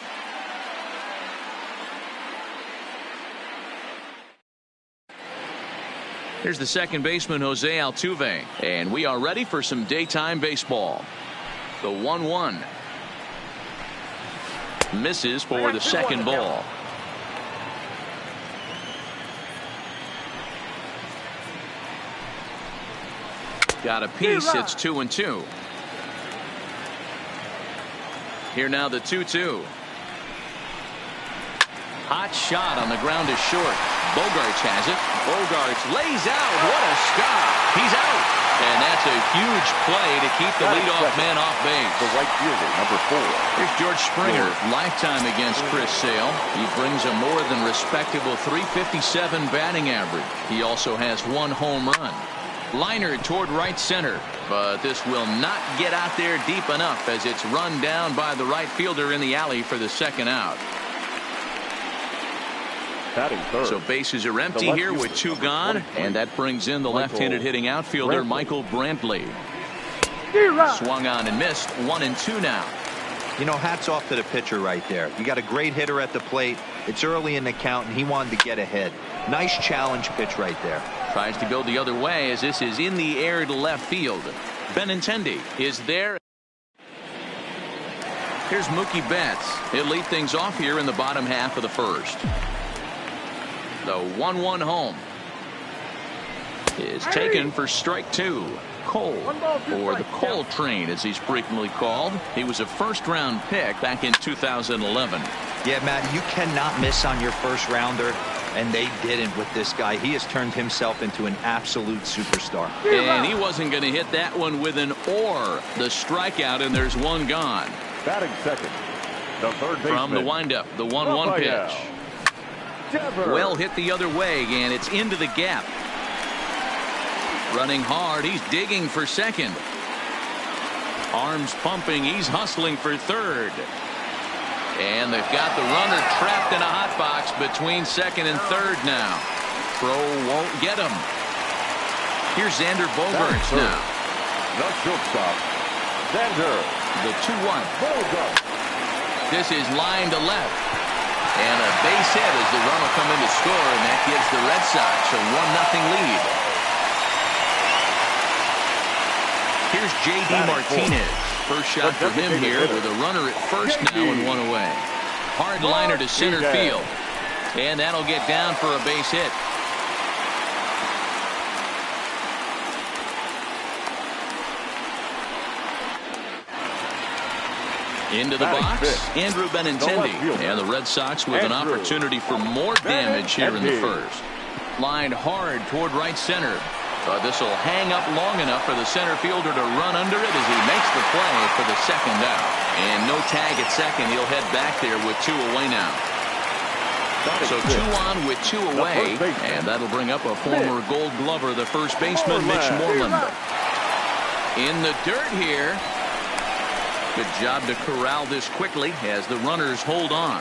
[SPEAKER 1] Here's the second baseman, Jose Altuve, and we are ready for some daytime baseball. The 1-1. Misses for the second ball. Got a piece. It's 2-2. Here now the 2-2. Hot shot on the ground is short. Bogaerts has it. Bogaerts lays out. What a stop. He's out. And that's a huge play to keep the leadoff man off base.
[SPEAKER 2] The right fielder, number 4.
[SPEAKER 1] Here's George Springer, lifetime against Chris Sale. He brings a more than respectable .357 batting average. He also has 1 home run. Liner toward right center, but this will not get out there deep enough as it's run down by the right fielder in the alley for the second out. So bases are empty here with 2 gone, and that brings in the left-handed hitting outfielder Michael Brantley. Swung on and missed. 1-2 now.
[SPEAKER 3] You know, hats off to the pitcher right there. You got a great hitter at the plate. It's early in the count, and he wanted to get ahead. Nice challenge pitch right there.
[SPEAKER 1] Tries to go the other way as this is in the air to left field. Benintendi is there. Here's Mookie Betts. He'll lead things off here in the bottom half of the first. The 1-1 home is taken for strike 2. Cole, or the Cole train as he's frequently called. He was a first-round pick back in 2011.
[SPEAKER 3] Yeah, Matt, you cannot miss on your first rounder, and they didn't with this guy. He has turned himself into an absolute superstar.
[SPEAKER 1] And he wasn't going to hit that one with an or. The strikeout, and there's 1 gone.
[SPEAKER 2] Batting second, the third baseman.
[SPEAKER 1] From the windup, the 1-1 pitch. Well hit the other way, and it's into the gap. Running hard, he's digging for second. Arms pumping, he's hustling for third. And they've got the runner trapped in a hot box between second and third now. Pro won't get him. Here's Xander Bogaerts now.
[SPEAKER 2] The shortstop, Xander.
[SPEAKER 1] The 2-1.
[SPEAKER 2] Bogaerts.
[SPEAKER 1] This is line to left. And a base hit as the run will come in to score, and that gives the Red Sox a 1-0 lead. Here's J.D. Martinez. First shot for him here with a runner at first now and 1 away. Hard liner to center field. And that'll get down for a base hit. Into the box, Andrew Benintendi, and the Red Sox with an opportunity for more damage here in the first. Lined hard toward right center. But this will hang up long enough for the center fielder to run under it as he makes the play for the second out. And no tag at second. He'll head back there with 2 away now. So 2 on with 2 away, and that'll bring up a former Gold Glover, the first baseman, Mitch Moreland. In the dirt here. Good job to corral this quickly as the runners hold on.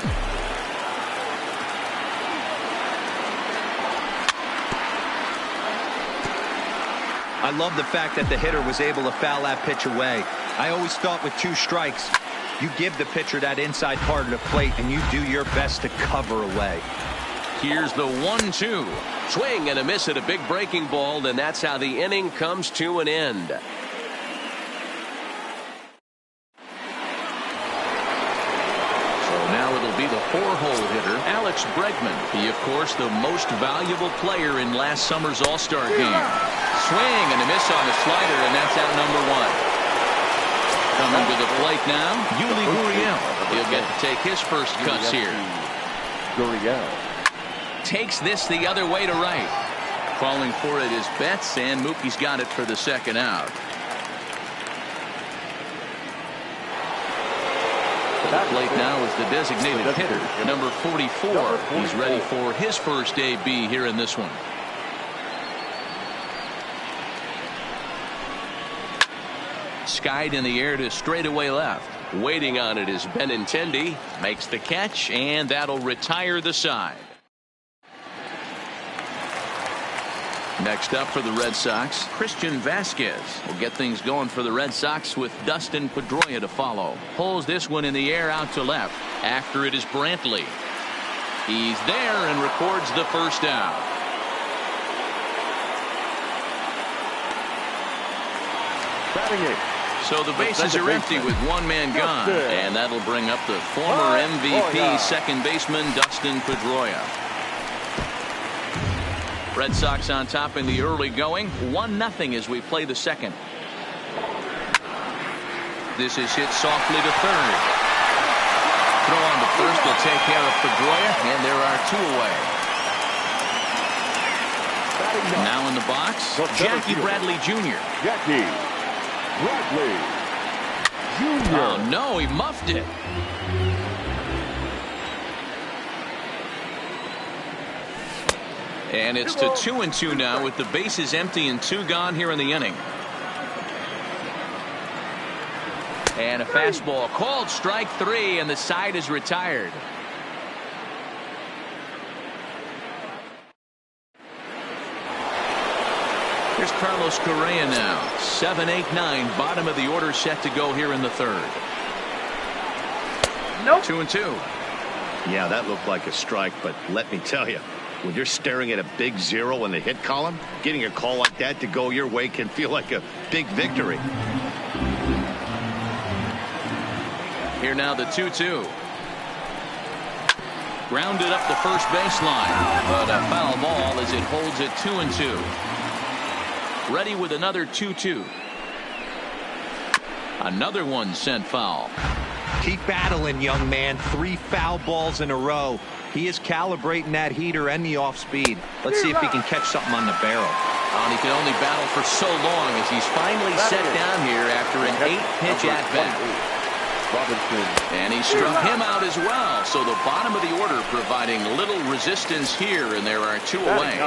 [SPEAKER 3] I love the fact that the hitter was able to foul that pitch away. I always thought with 2 strikes, you give the pitcher that inside part of the plate and you do your best to cover away.
[SPEAKER 6] Here's the 1-2. Swing and a miss at a big breaking ball, and that's how the inning comes to an end.
[SPEAKER 1] Be the 4-hole hitter, Alex Bregman. He, of course, the most valuable player in last summer's All-Star game. Swing and a miss on the slider, and that's out number 1. Coming to the plate now, Yuli Gurriel. He'll get to take his first cuts here.
[SPEAKER 2] Gurriel
[SPEAKER 1] takes this the other way to right. Calling for it is Betts, and Mookie's got it for the second out. At the plate now is the designated hitter, number 44. He's ready for his first AB here in this one. Skied in the air to straightaway left.
[SPEAKER 6] Waiting on it is Benintendi. Makes the catch, and that'll retire the side. Next up for the Red Sox, Christian Vasquez will get things going for the Red Sox with Dustin Pedroia to follow. Pulls this one in the air out to left. After it is Brantley. He's there and records the first down.
[SPEAKER 2] Batting it.
[SPEAKER 1] So the bases are empty with one man gone, and that'll bring up the former MVP second baseman Dustin Pedroia. Red Sox on top in the early going, 1-0 as we play the second. This is hit softly to third. Throw on to first will take care of Pedroia, and there are 2 away. Now in the box, Jackie Bradley Jr.
[SPEAKER 2] Jackie Bradley Jr.
[SPEAKER 1] Oh no, he muffed it. And it's to 2-2 now with the bases empty and 2 gone here in the inning. And a fastball called strike 3, and the side is retired. Here's Carlos Correa now. 7-8-9, bottom of the order set to go here in the third.
[SPEAKER 5] Nope.
[SPEAKER 1] 2-2.
[SPEAKER 4] Yeah, that looked like a strike, but let me tell you, when you're staring at a big 0 in the hit column, getting a call like that to go your way can feel like a big victory.
[SPEAKER 1] Here now the 2-2. Grounded up the first baseline, but a foul ball as it holds it 2-2. Ready with another 2-2. Another one sent foul.
[SPEAKER 3] Keep battling, young man. 3 foul balls in a row. He is calibrating that heater and the off speed. Let's see if he can catch something on the barrel.
[SPEAKER 1] And he can only battle for so long as he's finally set down here after an 8-pitch at bat. And he struck him out as well. So the bottom of the order providing little resistance here, and there are 2 away.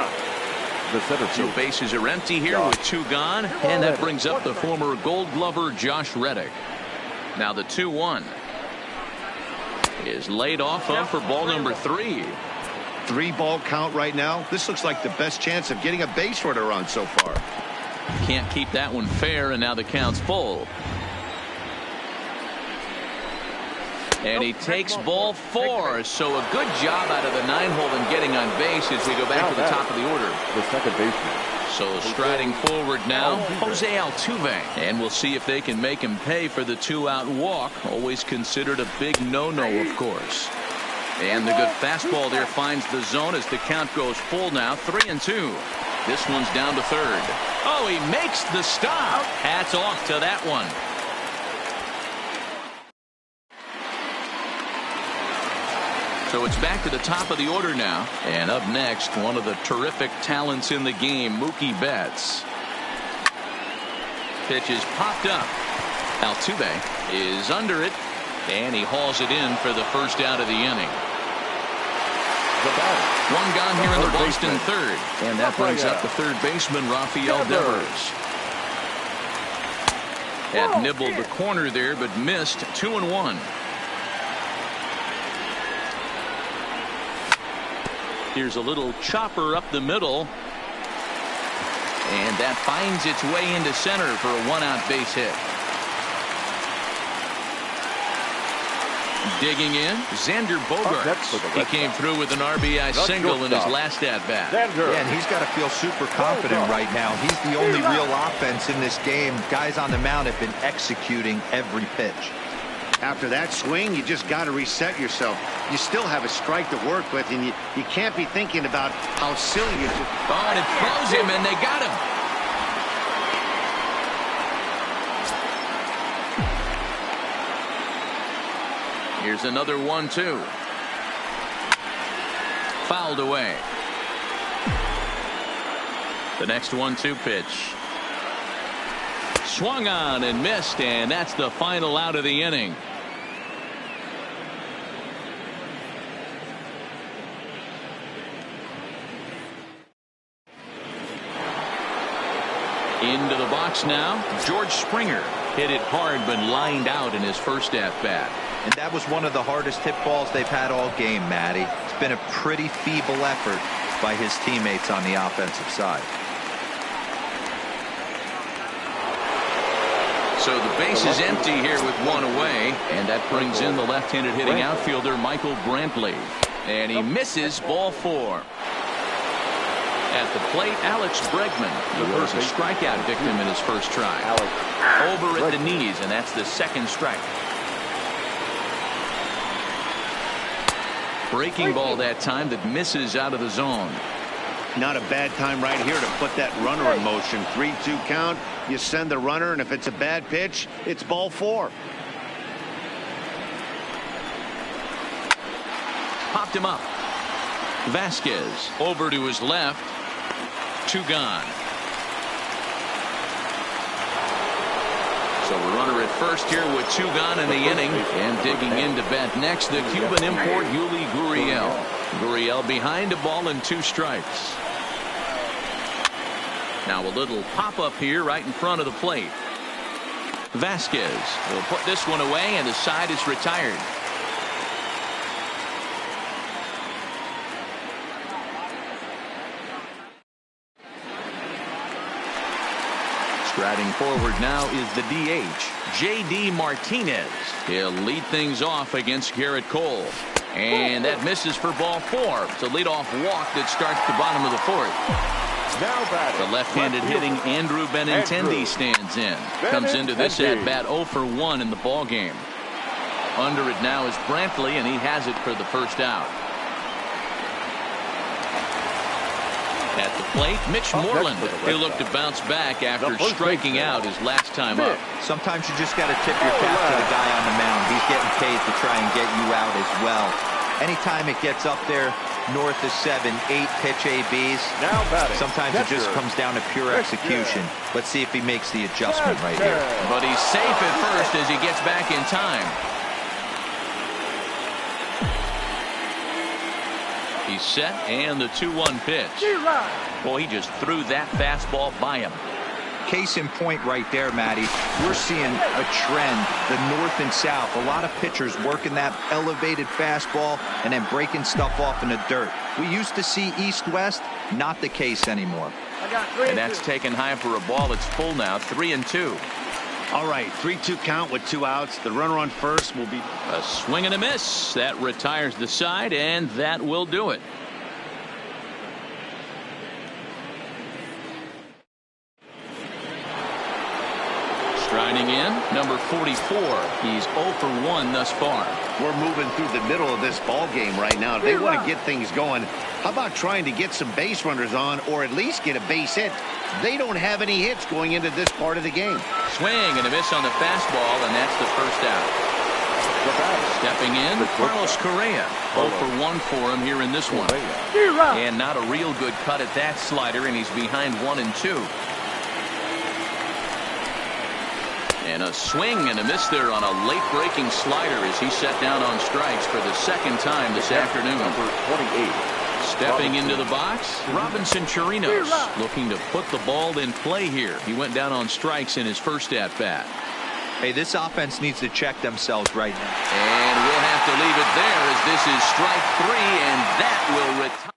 [SPEAKER 1] So bases are empty here with 2 gone, and that brings up the former Gold Glover Josh Reddick. Now the 2-1 is laid off of for ball number 3.
[SPEAKER 4] 3-ball count right now. This looks like the best chance of getting a base runner on so far.
[SPEAKER 1] Can't keep that one fair, and now the count's full. And he takes ball 4, so a good job out of the 9-hole in getting on base as we go back to the top of the order.
[SPEAKER 2] The second baseman.
[SPEAKER 1] So striding forward now, Jose Altuve. And we'll see if they can make him pay for the 2-out walk. Always considered a big no-no, of course. And the good fastball there finds the zone as the count goes full now, 3-2. This one's down to third. Oh, he makes the stop. Hats off to that one. So it's back to the top of the order now. And up next, one of the terrific talents in the game, Mookie Betts. Pitch is popped up. Altuve is under it, and he hauls it in for the first out of the inning. One gone here in the Boston third. And that brings up the third baseman, Rafael Devers. Had nibbled the corner there, but missed. 2-1. Here's a little chopper up the middle. And that finds its way into center for a 1-out base hit. Digging in, Xander Bogaerts. He came through with an RBI single in his last at-bat.
[SPEAKER 3] Yeah, and he's got to feel super confident right now. He's the only real offense in this game. Guys on the mound have been executing every pitch.
[SPEAKER 4] After that swing, you just got to reset yourself. You still have a strike to work with, and you can't be thinking about how silly you just...
[SPEAKER 1] Oh, and it throws him, and they got him. Here's another 1-2. Fouled away. The next 1-2 pitch. Swung on and missed, and that's the final out of the inning. Into the box now. George Springer hit it hard but lined out in his first at-bat.
[SPEAKER 3] And that was one of the hardest hit balls they've had all game, Matty. It's been a pretty feeble effort by his teammates on the offensive side.
[SPEAKER 1] So the base is empty here with one away, and that brings in the left-handed hitting outfielder Michael Brantley. And he misses, ball 4. At the plate, Alex Bregman. He was a strikeout victim in his first try. Over at the knees, and that's the second strike. Breaking ball that time that misses out of the zone.
[SPEAKER 4] Not a bad time right here to put that runner in motion. 3-2 count. You send the runner, and if it's a bad pitch, it's ball 4.
[SPEAKER 1] Popped him up. Vasquez over to his left. 2 gone. So a runner at first here with 2 gone in the inning. And digging in to bat next, the Cuban import Yuli Gurriel. Gurriel behind a ball and 2 strikes. Now a little pop-up here right in front of the plate. Vasquez will put this one away, and the side is retired. Striding forward now is the DH, J.D. Martinez. He'll lead things off against Garrett Cole. And that misses for ball 4. It's a leadoff walk that starts the bottom of the 4th.
[SPEAKER 2] Now batting.
[SPEAKER 1] The left-handed hitting Andrew Benintendi stands in. Comes into this at-bat 0 for 1 in the ball game. Under it now is Brantley, and he has it for the first out. At the plate, Mitch Moreland. He'll look to bounce back after striking out his last time up.
[SPEAKER 3] Sometimes you just got to tip your cap to the guy on the mound. He's getting paid to try and get you out as well. Anytime it gets up there north of 7, 8 pitch ABs, sometimes it just comes down to pure execution. Let's see if he makes the adjustment right here.
[SPEAKER 1] But he's safe at first as he gets back in time. He's set, and the 2-1 pitch. Boy, he just threw that fastball by him.
[SPEAKER 3] Case in point right there, Matty. We're seeing a trend, the north and south. A lot of pitchers working that elevated fastball and then breaking stuff off in the dirt. We used to see east-west, not the case anymore.
[SPEAKER 1] And that's taken high for a ball. It's full now, 3-2.
[SPEAKER 4] All right, 3-2 count with 2 outs. The runner on first will be
[SPEAKER 1] a swing and a miss. That retires the side, and that will do it. Striding in, number 44. He's 0 for 1 thus far.
[SPEAKER 4] We're moving through the middle of this ball game right now. If they want to get things going, how about trying to get some base runners on, or at least get a base hit? They don't have any hits going into this part of the game.
[SPEAKER 1] Swing and a miss on the fastball, and that's the first out. Stepping in, Carlos Correa. 0 for 1 for him here in this one. And not a real good cut at that slider, and he's behind 1-2. And a swing and a miss there on a late breaking slider as he set down on strikes for the second time this afternoon.
[SPEAKER 2] Number 28.
[SPEAKER 1] Stepping into the box, Robinson Chirinos looking to put the ball in play here. He went down on strikes in his first at-bat.
[SPEAKER 3] Hey, this offense needs to check themselves right now.
[SPEAKER 1] And we'll have to leave it there as this is strike 3, and that will retire.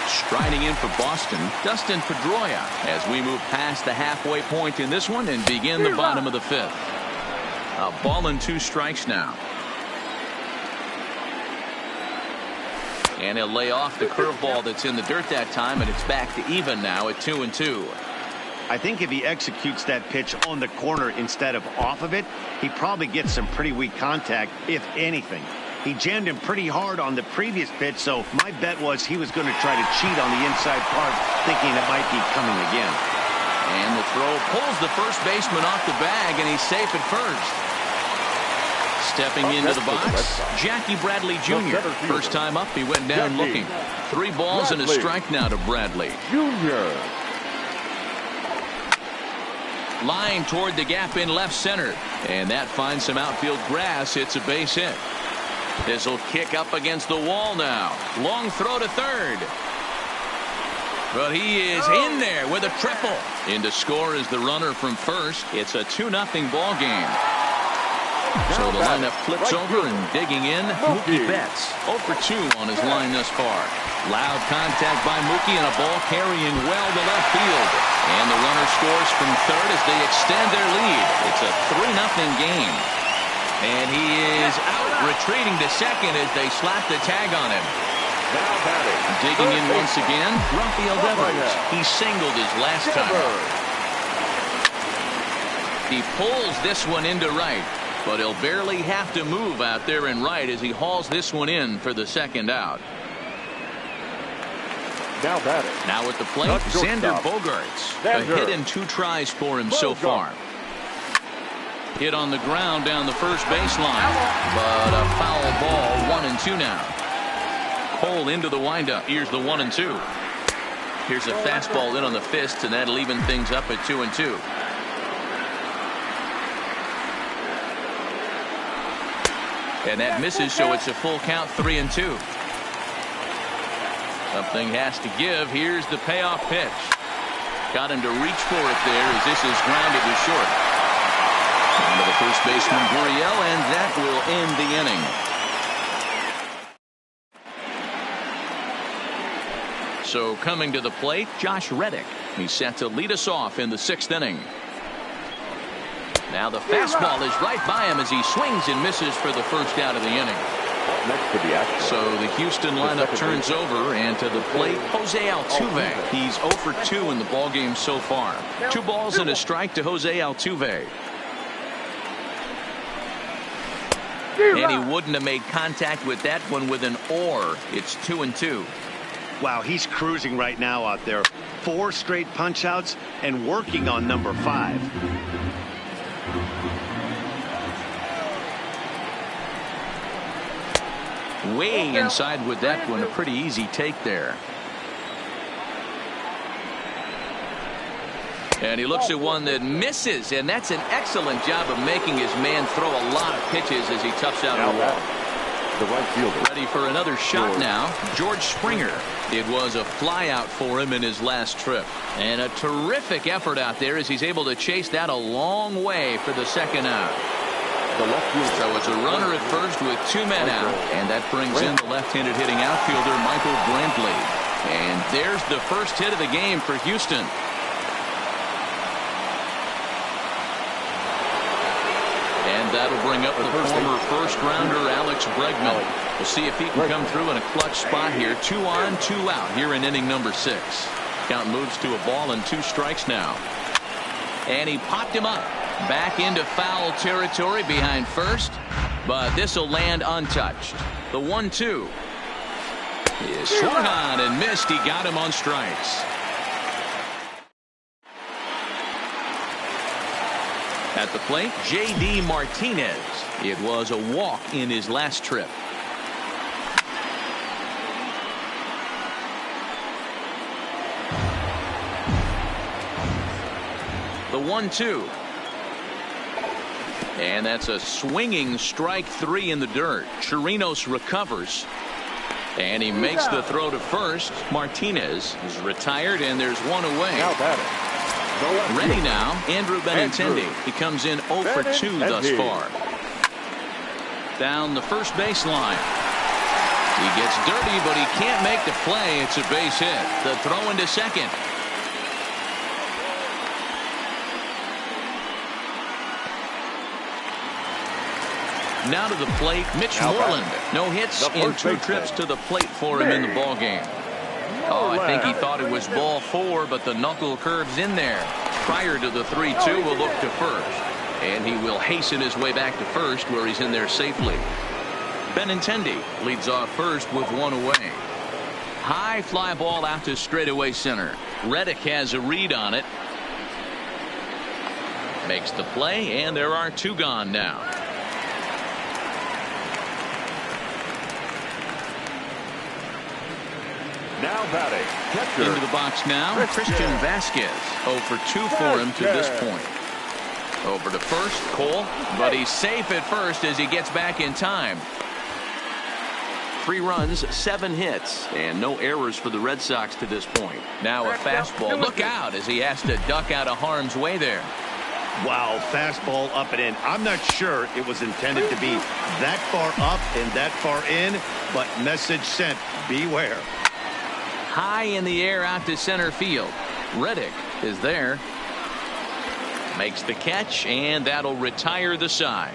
[SPEAKER 1] Striding in for Boston, Dustin Pedroia, as we move past the halfway point in this one and begin the bottom of the 5th. A ball and 2 strikes now. And he'll lay off the curveball that's in the dirt that time, and it's back to even now at 2-2.
[SPEAKER 4] I think if he executes that pitch on the corner instead of off of it, he probably gets some pretty weak contact, if anything. He jammed him pretty hard on the previous pitch, so my bet was he was going to try to cheat on the inside part, thinking it might be coming again.
[SPEAKER 1] And the throw pulls the first baseman off the bag, and he's safe at first. Stepping into the box, Jackie Bradley Jr. First time up, he went down looking. 3 balls and a strike now to Bradley.
[SPEAKER 2] Jr.
[SPEAKER 1] Line toward the gap in left center, and that finds some outfield grass. It's a base hit. This will kick up against the wall now. Long throw to third.
[SPEAKER 6] But he is in there with a triple. In to score is the runner from first. It's a 2-0 ball game. So the lineup flips over and digging in, Mookie Betts. 0 for 2 on his line thus far. Loud contact by Mookie and a ball carrying well to left field. And the runner scores from third as they extend their lead. It's a 3-0 game. And he is out, retreating to second as they slap the tag on him.
[SPEAKER 2] Now batting.
[SPEAKER 6] Digging in once again, Rafael Devers. He singled his last time. He pulls this one into right, but he'll barely have to move out there in right as he hauls this one in for the second out.
[SPEAKER 2] Now batting.
[SPEAKER 6] Now at the plate, Xander Bogaerts. A hit and 2 tries for him so far. Hit on the ground down the first baseline, but a foul ball. 1-2 now. Cole into the windup. Here's the 1-2. Here's a fastball in on the fist, and that'll even things up at 2-2. And that misses, so it's a full count, 3-2. Something has to give. Here's the payoff pitch. Got him to reach for it there as this is grounded to short. Onto the first baseman, Gurriel, and that will end the inning. So coming to the plate, Josh Reddick. He's set to lead us off in the 6th inning. Now the fastball is right by him as he swings and misses for the first out of the inning.
[SPEAKER 2] Next to the action.
[SPEAKER 6] So the Houston lineup turns over, and to the plate, Jose Altuve. He's 0 for 2 in the ballgame so far. 2 balls and a strike to Jose Altuve. And he wouldn't have made contact with that one with an or. It's 2-2.
[SPEAKER 4] Wow, he's cruising right now out there. 4 straight punch outs and working on number 5.
[SPEAKER 6] Way inside with that one. A pretty easy take there. And he looks at one that misses, and that's an excellent job of making his man throw a lot of pitches as he toughs out a wall.
[SPEAKER 2] The right fielder.
[SPEAKER 6] Ready for another shot now, George Springer. It was a fly out for him in his last trip. And a terrific effort out there as he's able to chase that a long way for the second out. So it's a runner at first with 2 men out, and that brings in the left-handed hitting outfielder Michael Brantley. And there's the first hit of the game for Houston. And that'll bring up the former first-rounder Alex Bregman. We'll see if he can come through in a clutch spot here. 2 on, 2 out here in inning number 6. Count moves to a ball and 2 strikes now. And he popped him up. Back into foul territory behind first, but this will land untouched. The 1-2 is swung on and missed. He got him on strikes. At the plate, J.D. Martinez. It was a walk in his last trip. The 1-2. And that's a swinging strike 3 in the dirt. Chirinos recovers. And he makes the throw to first. Martinez is retired, and there's 1 away.
[SPEAKER 2] Now batting.
[SPEAKER 6] Ready now, Andrew Benintendi. He comes in 0 for 2 thus far. Down the first baseline. He gets dirty, but he can't make the play. It's a base hit. The throw into second. Now to the plate, Mitch Moreland. No hits in 2 trips to the plate for him in the ballgame. Oh, I think he thought it was ball 4, but the knuckle curves in there. Prior to the 3-2, will look to first. And he will hasten his way back to first, where he's in there safely. Benintendi leads off first with 1 away. High fly ball out to straightaway center. Reddick has a read on it. Makes the play, and there are 2 gone now.
[SPEAKER 2] Now batting. Catcher.
[SPEAKER 6] Into the box now, Christian Vasquez. 0 for 2 for him to this point. Over to first, Cole, but he's safe at first as he gets back in time. 3 runs, 7 hits, and no errors for the Red Sox to this point. Now a fastball. Look out as he has to duck out of harm's way there.
[SPEAKER 4] Wow, fastball up and in. I'm not sure it was intended to be that far up and that far in, but message sent, beware.
[SPEAKER 6] High in the air out to center field. Reddick is there. Makes the catch, and that'll retire the side.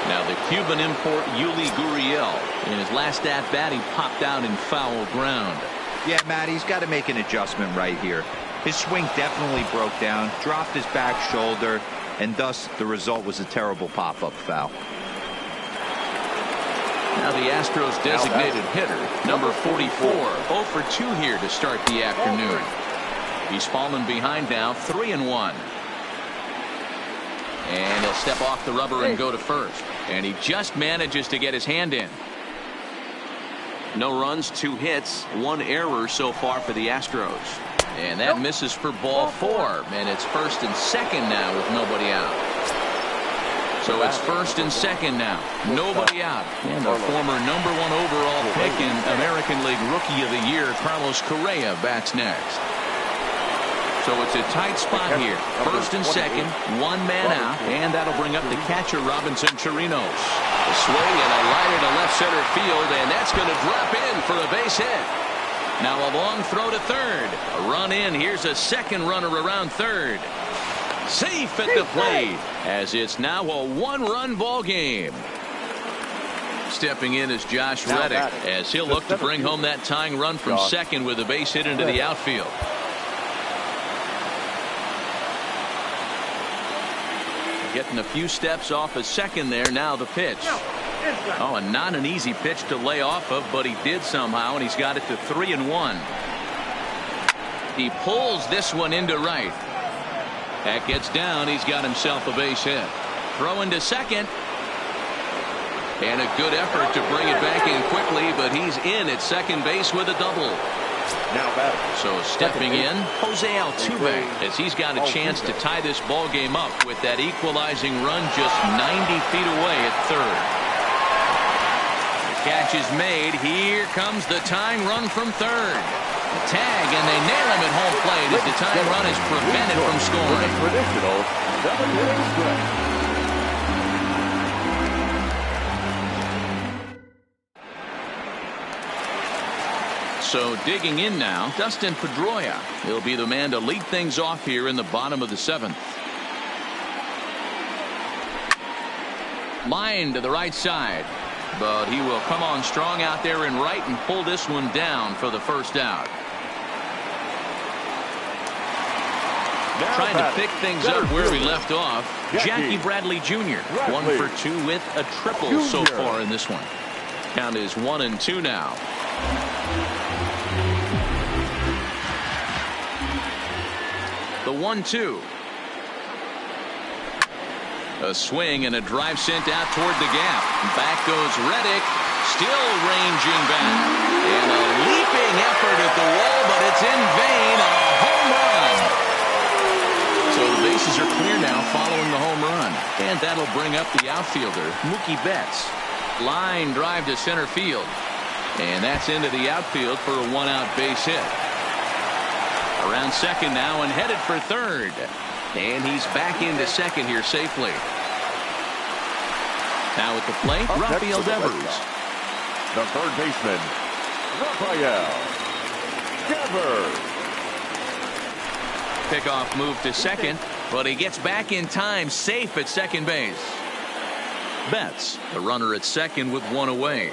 [SPEAKER 6] Now the Cuban import Yuli Gurriel. In his last at-bat, he popped out in foul ground.
[SPEAKER 3] Yeah, Matt, he's got to make an adjustment right here. His swing definitely broke down, dropped his back shoulder, and thus the result was a terrible pop-up foul.
[SPEAKER 6] Now the Astros designated hitter, number 44, 0 for 2 here to start the afternoon. He's fallen behind now, 3-1. And he'll step off the rubber and go to first. And he just manages to get his hand in. No runs, 2 hits, 1 error so far for the Astros. And that misses for ball 4. And it's first and second now with nobody out. So it's first and second now. Nobody out. And the former #1 overall pick in American League Rookie of the Year, Carlos Correa, bats next. So it's a tight spot here. First and second, 1 man out, and that'll bring up the catcher, Robinson Chirinos. A swing and a liner to left center field, and that's going to drop in for a base hit. Now a long throw to third. A run in. Here's a second runner around third. Safe at the plate, as it's now a 1-run ball game. Stepping in is Josh Reddick, as he'll look to bring home that tying run from second with a base hit into the outfield. Getting a few steps off a second there. Now the pitch. Oh, and not an easy pitch to lay off of, but he did somehow, and he's got it to 3-1. He pulls this one into right. That gets down. He's got himself a base hit. Throw into second. And a good effort to bring it back in quickly, but he's in at second base with a double.
[SPEAKER 2] Now batting.
[SPEAKER 6] So stepping in, Jose Altuve, as he's got a chance to tie this ball game up with that equalizing run just 90 feet away at third. The catch is made. Here comes the tying run from third. The tag, and they nail him at home plate as the tying run is prevented from scoring.
[SPEAKER 2] Traditional 7-inning stretch.
[SPEAKER 6] So digging in now, Dustin Pedroia. He'll be the man to lead things off here in the bottom of the 7th. Line to the right side, but he will come on strong out there in right and pull this one down for the first out. Trying to pick things up where we left off, Jackie Bradley Jr. 1 for 2 with a triple so far in this one. Count is 1-2 now. The 1-2. A swing and a drive sent out toward the gap. Back goes Reddick, still ranging back. And a leaping effort at the wall, but it's in vain. A home run. So the bases are clear now following the home run. And that'll bring up the outfielder, Mookie Betts. Line drive to center field. And that's into the outfield for a 1-out base hit. Around second now and headed for third. And he's back into second here safely. Now at the plate, Rafael Devers.
[SPEAKER 2] The third baseman, Rafael Devers.
[SPEAKER 6] Pickoff move to second, but he gets back in time, safe at second base. Betts, the runner at second with 1 away.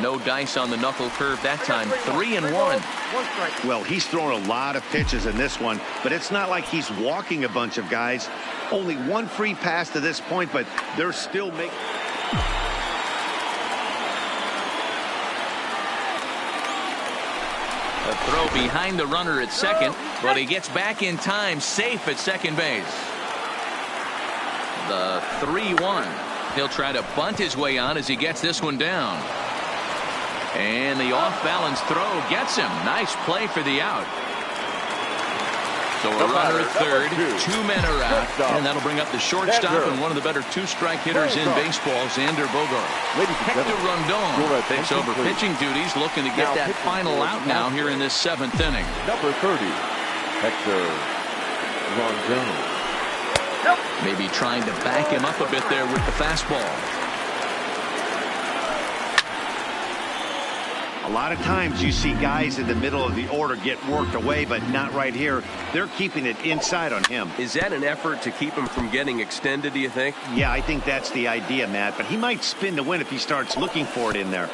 [SPEAKER 6] No dice on the knuckle curve that time. 3-1.
[SPEAKER 4] Well, he's thrown a lot of pitches in this one, but it's not like he's walking a bunch of guys. Only 1 free pass to this point, but they're still making.
[SPEAKER 6] A throw behind the runner at second, but he gets back in time, safe at second base. The 3-1.
[SPEAKER 1] He'll try to bunt his way on as he gets this one down. And the off-balance throw gets him. Nice play for the out. So a runner at third, 2 men are out, and that'll bring up the shortstop and one of the better two-strike hitters in baseball, Xander Bogaerts. Hector Rondon takes over pitching duties, looking to get that final out now here in this 7th inning.
[SPEAKER 2] Number 30, Hector Rondon.
[SPEAKER 1] Maybe trying to back him up a bit there with the fastball.
[SPEAKER 4] A lot of times you see guys in the middle of the order get worked away, but not right here. They're keeping it inside on him.
[SPEAKER 7] Is that an effort to keep him from getting extended, do you think?
[SPEAKER 4] Yeah, I think that's the idea, Matt, but he might spin to win if he starts looking for it in there.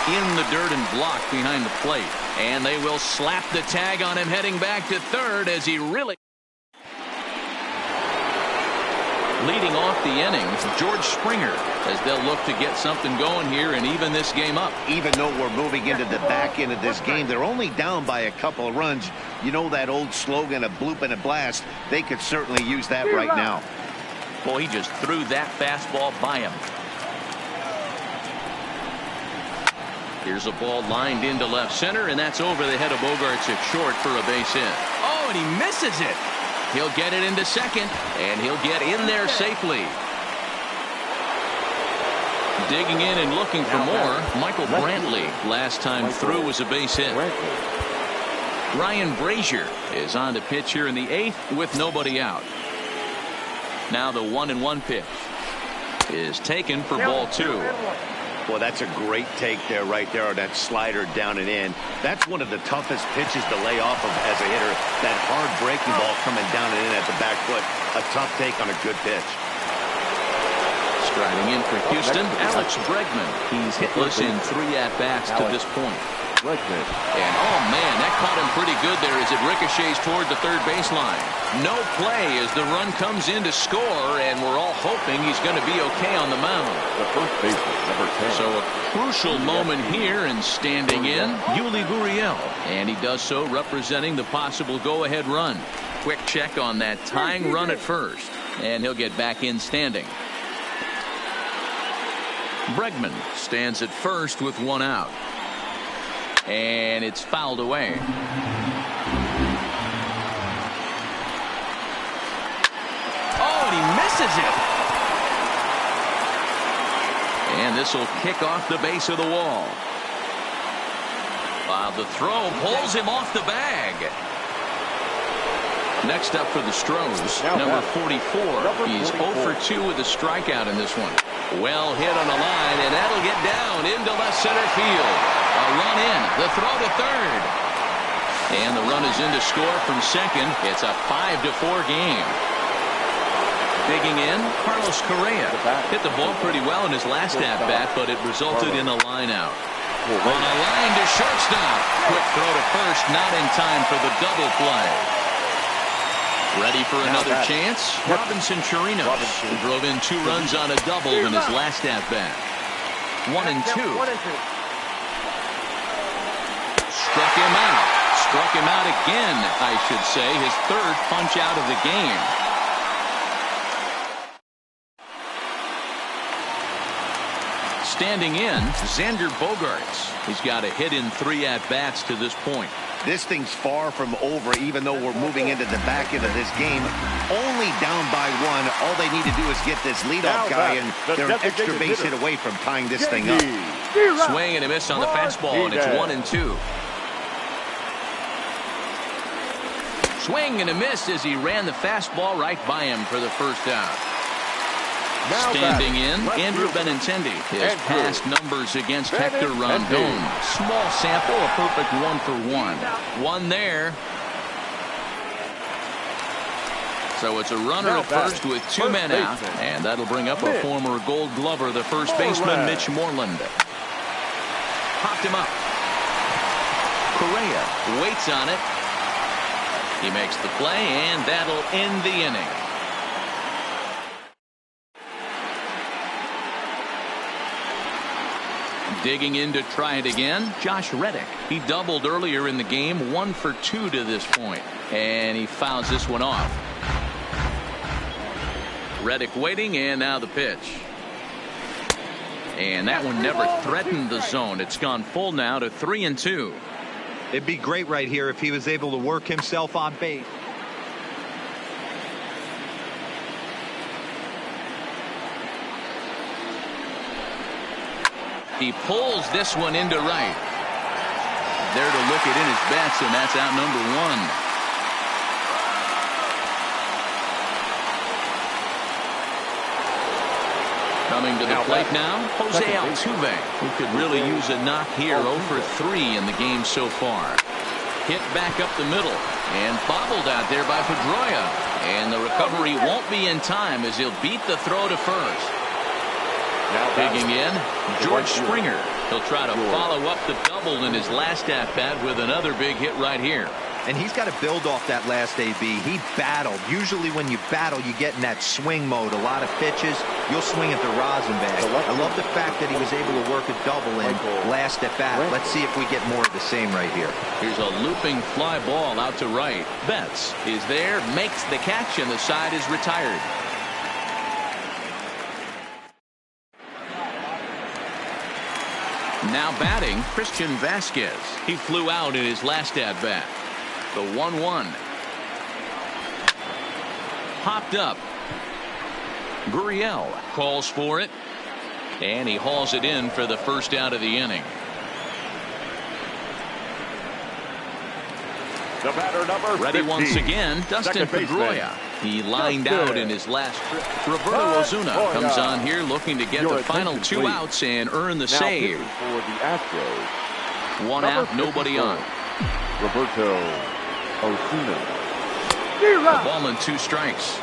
[SPEAKER 1] In the dirt and blocked behind the plate. And they will slap the tag on him heading back to third as he really... Leading off the innings, George Springer, as they'll look to get something going here and even this game up.
[SPEAKER 4] Even though we're moving into the back end of this game, they're only down by a couple of runs. You know that old slogan, a bloop and a blast. They could certainly use that right now.
[SPEAKER 1] Boy, he just threw that fastball by him. Here's a ball lined into left center, and that's over the head of Bogaerts at short for a base hit. Oh, and he misses it. He'll get it into second, and he'll get in there safely. Digging in and looking for more, Michael Brantley. Last time through was a base hit. Ryan Brazier is on to pitch here in the 8th with nobody out. Now the 1-1 pitch is taken for ball 2.
[SPEAKER 4] Well, that's a great take there, right there, on that slider down and in. That's one of the toughest pitches to lay off of as a hitter. That hard breaking ball coming down and in at the back foot. A tough take on a good pitch.
[SPEAKER 1] Striding in for Houston, Alex Bregman. He's hitless in 3 at-bats to this point. And oh man, that caught him pretty good there as it ricochets toward the third baseline. No play as the run comes in to score, and we're all hoping he's going to be okay on the mound.
[SPEAKER 2] The first baseman, number 10.
[SPEAKER 1] So a crucial moment here, and standing in, Yuli Gurriel. And he does so representing the possible go-ahead run. Quick check on that tying run at first, and he'll get back in standing. Bregman stands at first with 1 out. And it's fouled away. Oh, and he misses it. And this will kick off the base of the wall. While the throw pulls him off the bag. Next up for the Stros, number 44. He's 0 for 2 with a strikeout in this one. Well hit on the line, and that'll get down into left center field. A run in, the throw to third. And the run is in to score from second. It's a 5-4 game. Digging in, Carlos Correa. Hit the ball pretty well in his last at-bat, but it resulted in a line out. On a line to shortstop. Quick throw to first, not in time for the double play. Ready for another chance? Robinson Chirinos drove in 2 runs on a double in his last at-bat. 1-2. Struck him out. Struck him out again, I should say. His 3rd punch out of the game. Standing in, Xander Bogaerts. He's got a hit in 3 at-bats to this point.
[SPEAKER 4] This thing's far from over, even though we're moving into the back end of this game. Only down by 1. All they need to do is get this leadoff guy, and they're an extra base hit away from tying this thing up.
[SPEAKER 1] Swing and a miss on the fastball, and it's 1-2. Swing and a miss as he ran the fastball right by him for the first out. Standing in, Andrew Benintendi. His past numbers against Hector Rondon. Small sample, a perfect 1 for 1. 1 there. So it's a runner at first with 2 men out, and that'll bring up a former Gold Glover, the first baseman, Mitch Moreland. Popped him up. Correa waits on it. He makes the play, and that'll end the inning. Digging in to try it again, Josh Reddick. He doubled earlier in the game, 1 for 2 to this point, and he fouls this one off. Reddick waiting, and now the pitch. And that one never threatened the zone. It's gone full now to 3-2.
[SPEAKER 3] It'd be great right here if he was able to work himself on base.
[SPEAKER 1] He pulls this one into right. There to look it in his bets, and that's out number 1. Coming to the plate now, Jose Altuve, who could really use a knock here. 0 for 3 in the game so far. Hit back up the middle and bobbled out there by Pedroia. And the recovery won't be in time as he'll beat the throw to first. Digging in, George Springer. He'll try to follow up the double in his last at-bat with another big hit right here.
[SPEAKER 3] And he's got to build off that last AB. He battled. Usually when you battle, you get in that swing mode. A lot of pitches, you'll swing at the rosin bag. I love the fact that he was able to work a double in last at bat. Let's see if we get more of the same right here.
[SPEAKER 1] Here's a looping fly ball out to right. Betts is there, makes the catch, and the side is retired. Now batting, Christian Vasquez. He flew out in his last at-bat. The 1-1. Popped up. Gurriel calls for it. And he hauls it in for the first out of the inning.
[SPEAKER 2] The batter number 15.
[SPEAKER 1] Ready once again, Dustin Pedroia. He lined out in his last trip. Roberto Osuna comes on here looking to get the final 2 outs and earn the save.
[SPEAKER 2] For the Astros.
[SPEAKER 1] 1 out, nobody on.
[SPEAKER 2] Roberto Osuna.
[SPEAKER 1] A ball and 2 strikes.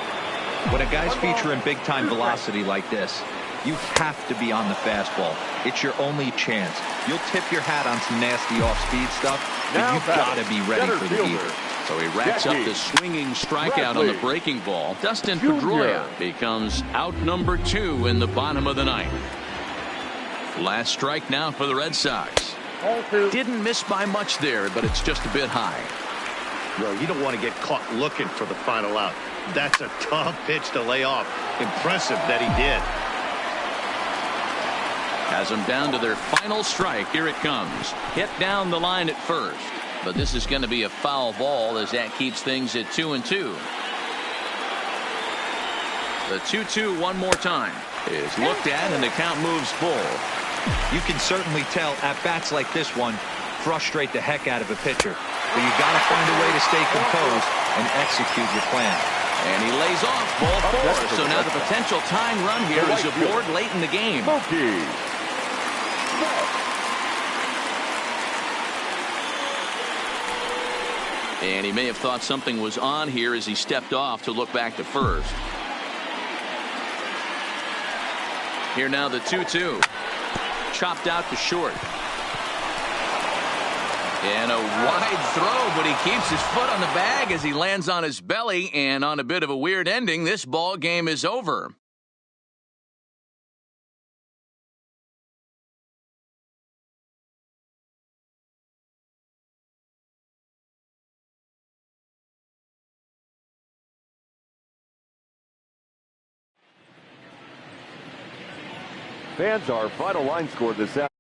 [SPEAKER 3] When a guy's featuring big-time velocity like this, you have to be on the fastball. It's your only chance. You'll tip your hat on some nasty off-speed stuff, but you've got to be ready for the heater.
[SPEAKER 1] So he racks up the swinging strikeout on the breaking ball. Dustin Pedroia becomes out number 2 in the bottom of the 9th. Last strike now for the Red Sox. Didn't miss by much there, but it's just a bit high.
[SPEAKER 4] Well, you don't want to get caught looking for the final out. That's a tough pitch to lay off. Impressive that he did.
[SPEAKER 1] Has them down to their final strike. Here it comes. Hit down the line at first. But this is going to be a foul ball as that keeps things at 2-2. The 2-2 one more time is looked at, and the count moves full.
[SPEAKER 3] You can certainly tell at bats like this one frustrate the heck out of a pitcher. But you got to find a way to stay composed and execute your plan.
[SPEAKER 1] And he lays off ball 4. So now the potential tying run here is aboard late in the game. And he may have thought something was on here as he stepped off to look back to first. Here now the 2-2. Chopped out to short. And a wide throw, but he keeps his foot on the bag as he lands on his belly, and on a bit of a weird ending, this ball game is over.
[SPEAKER 2] Fans, our final line score this afternoon.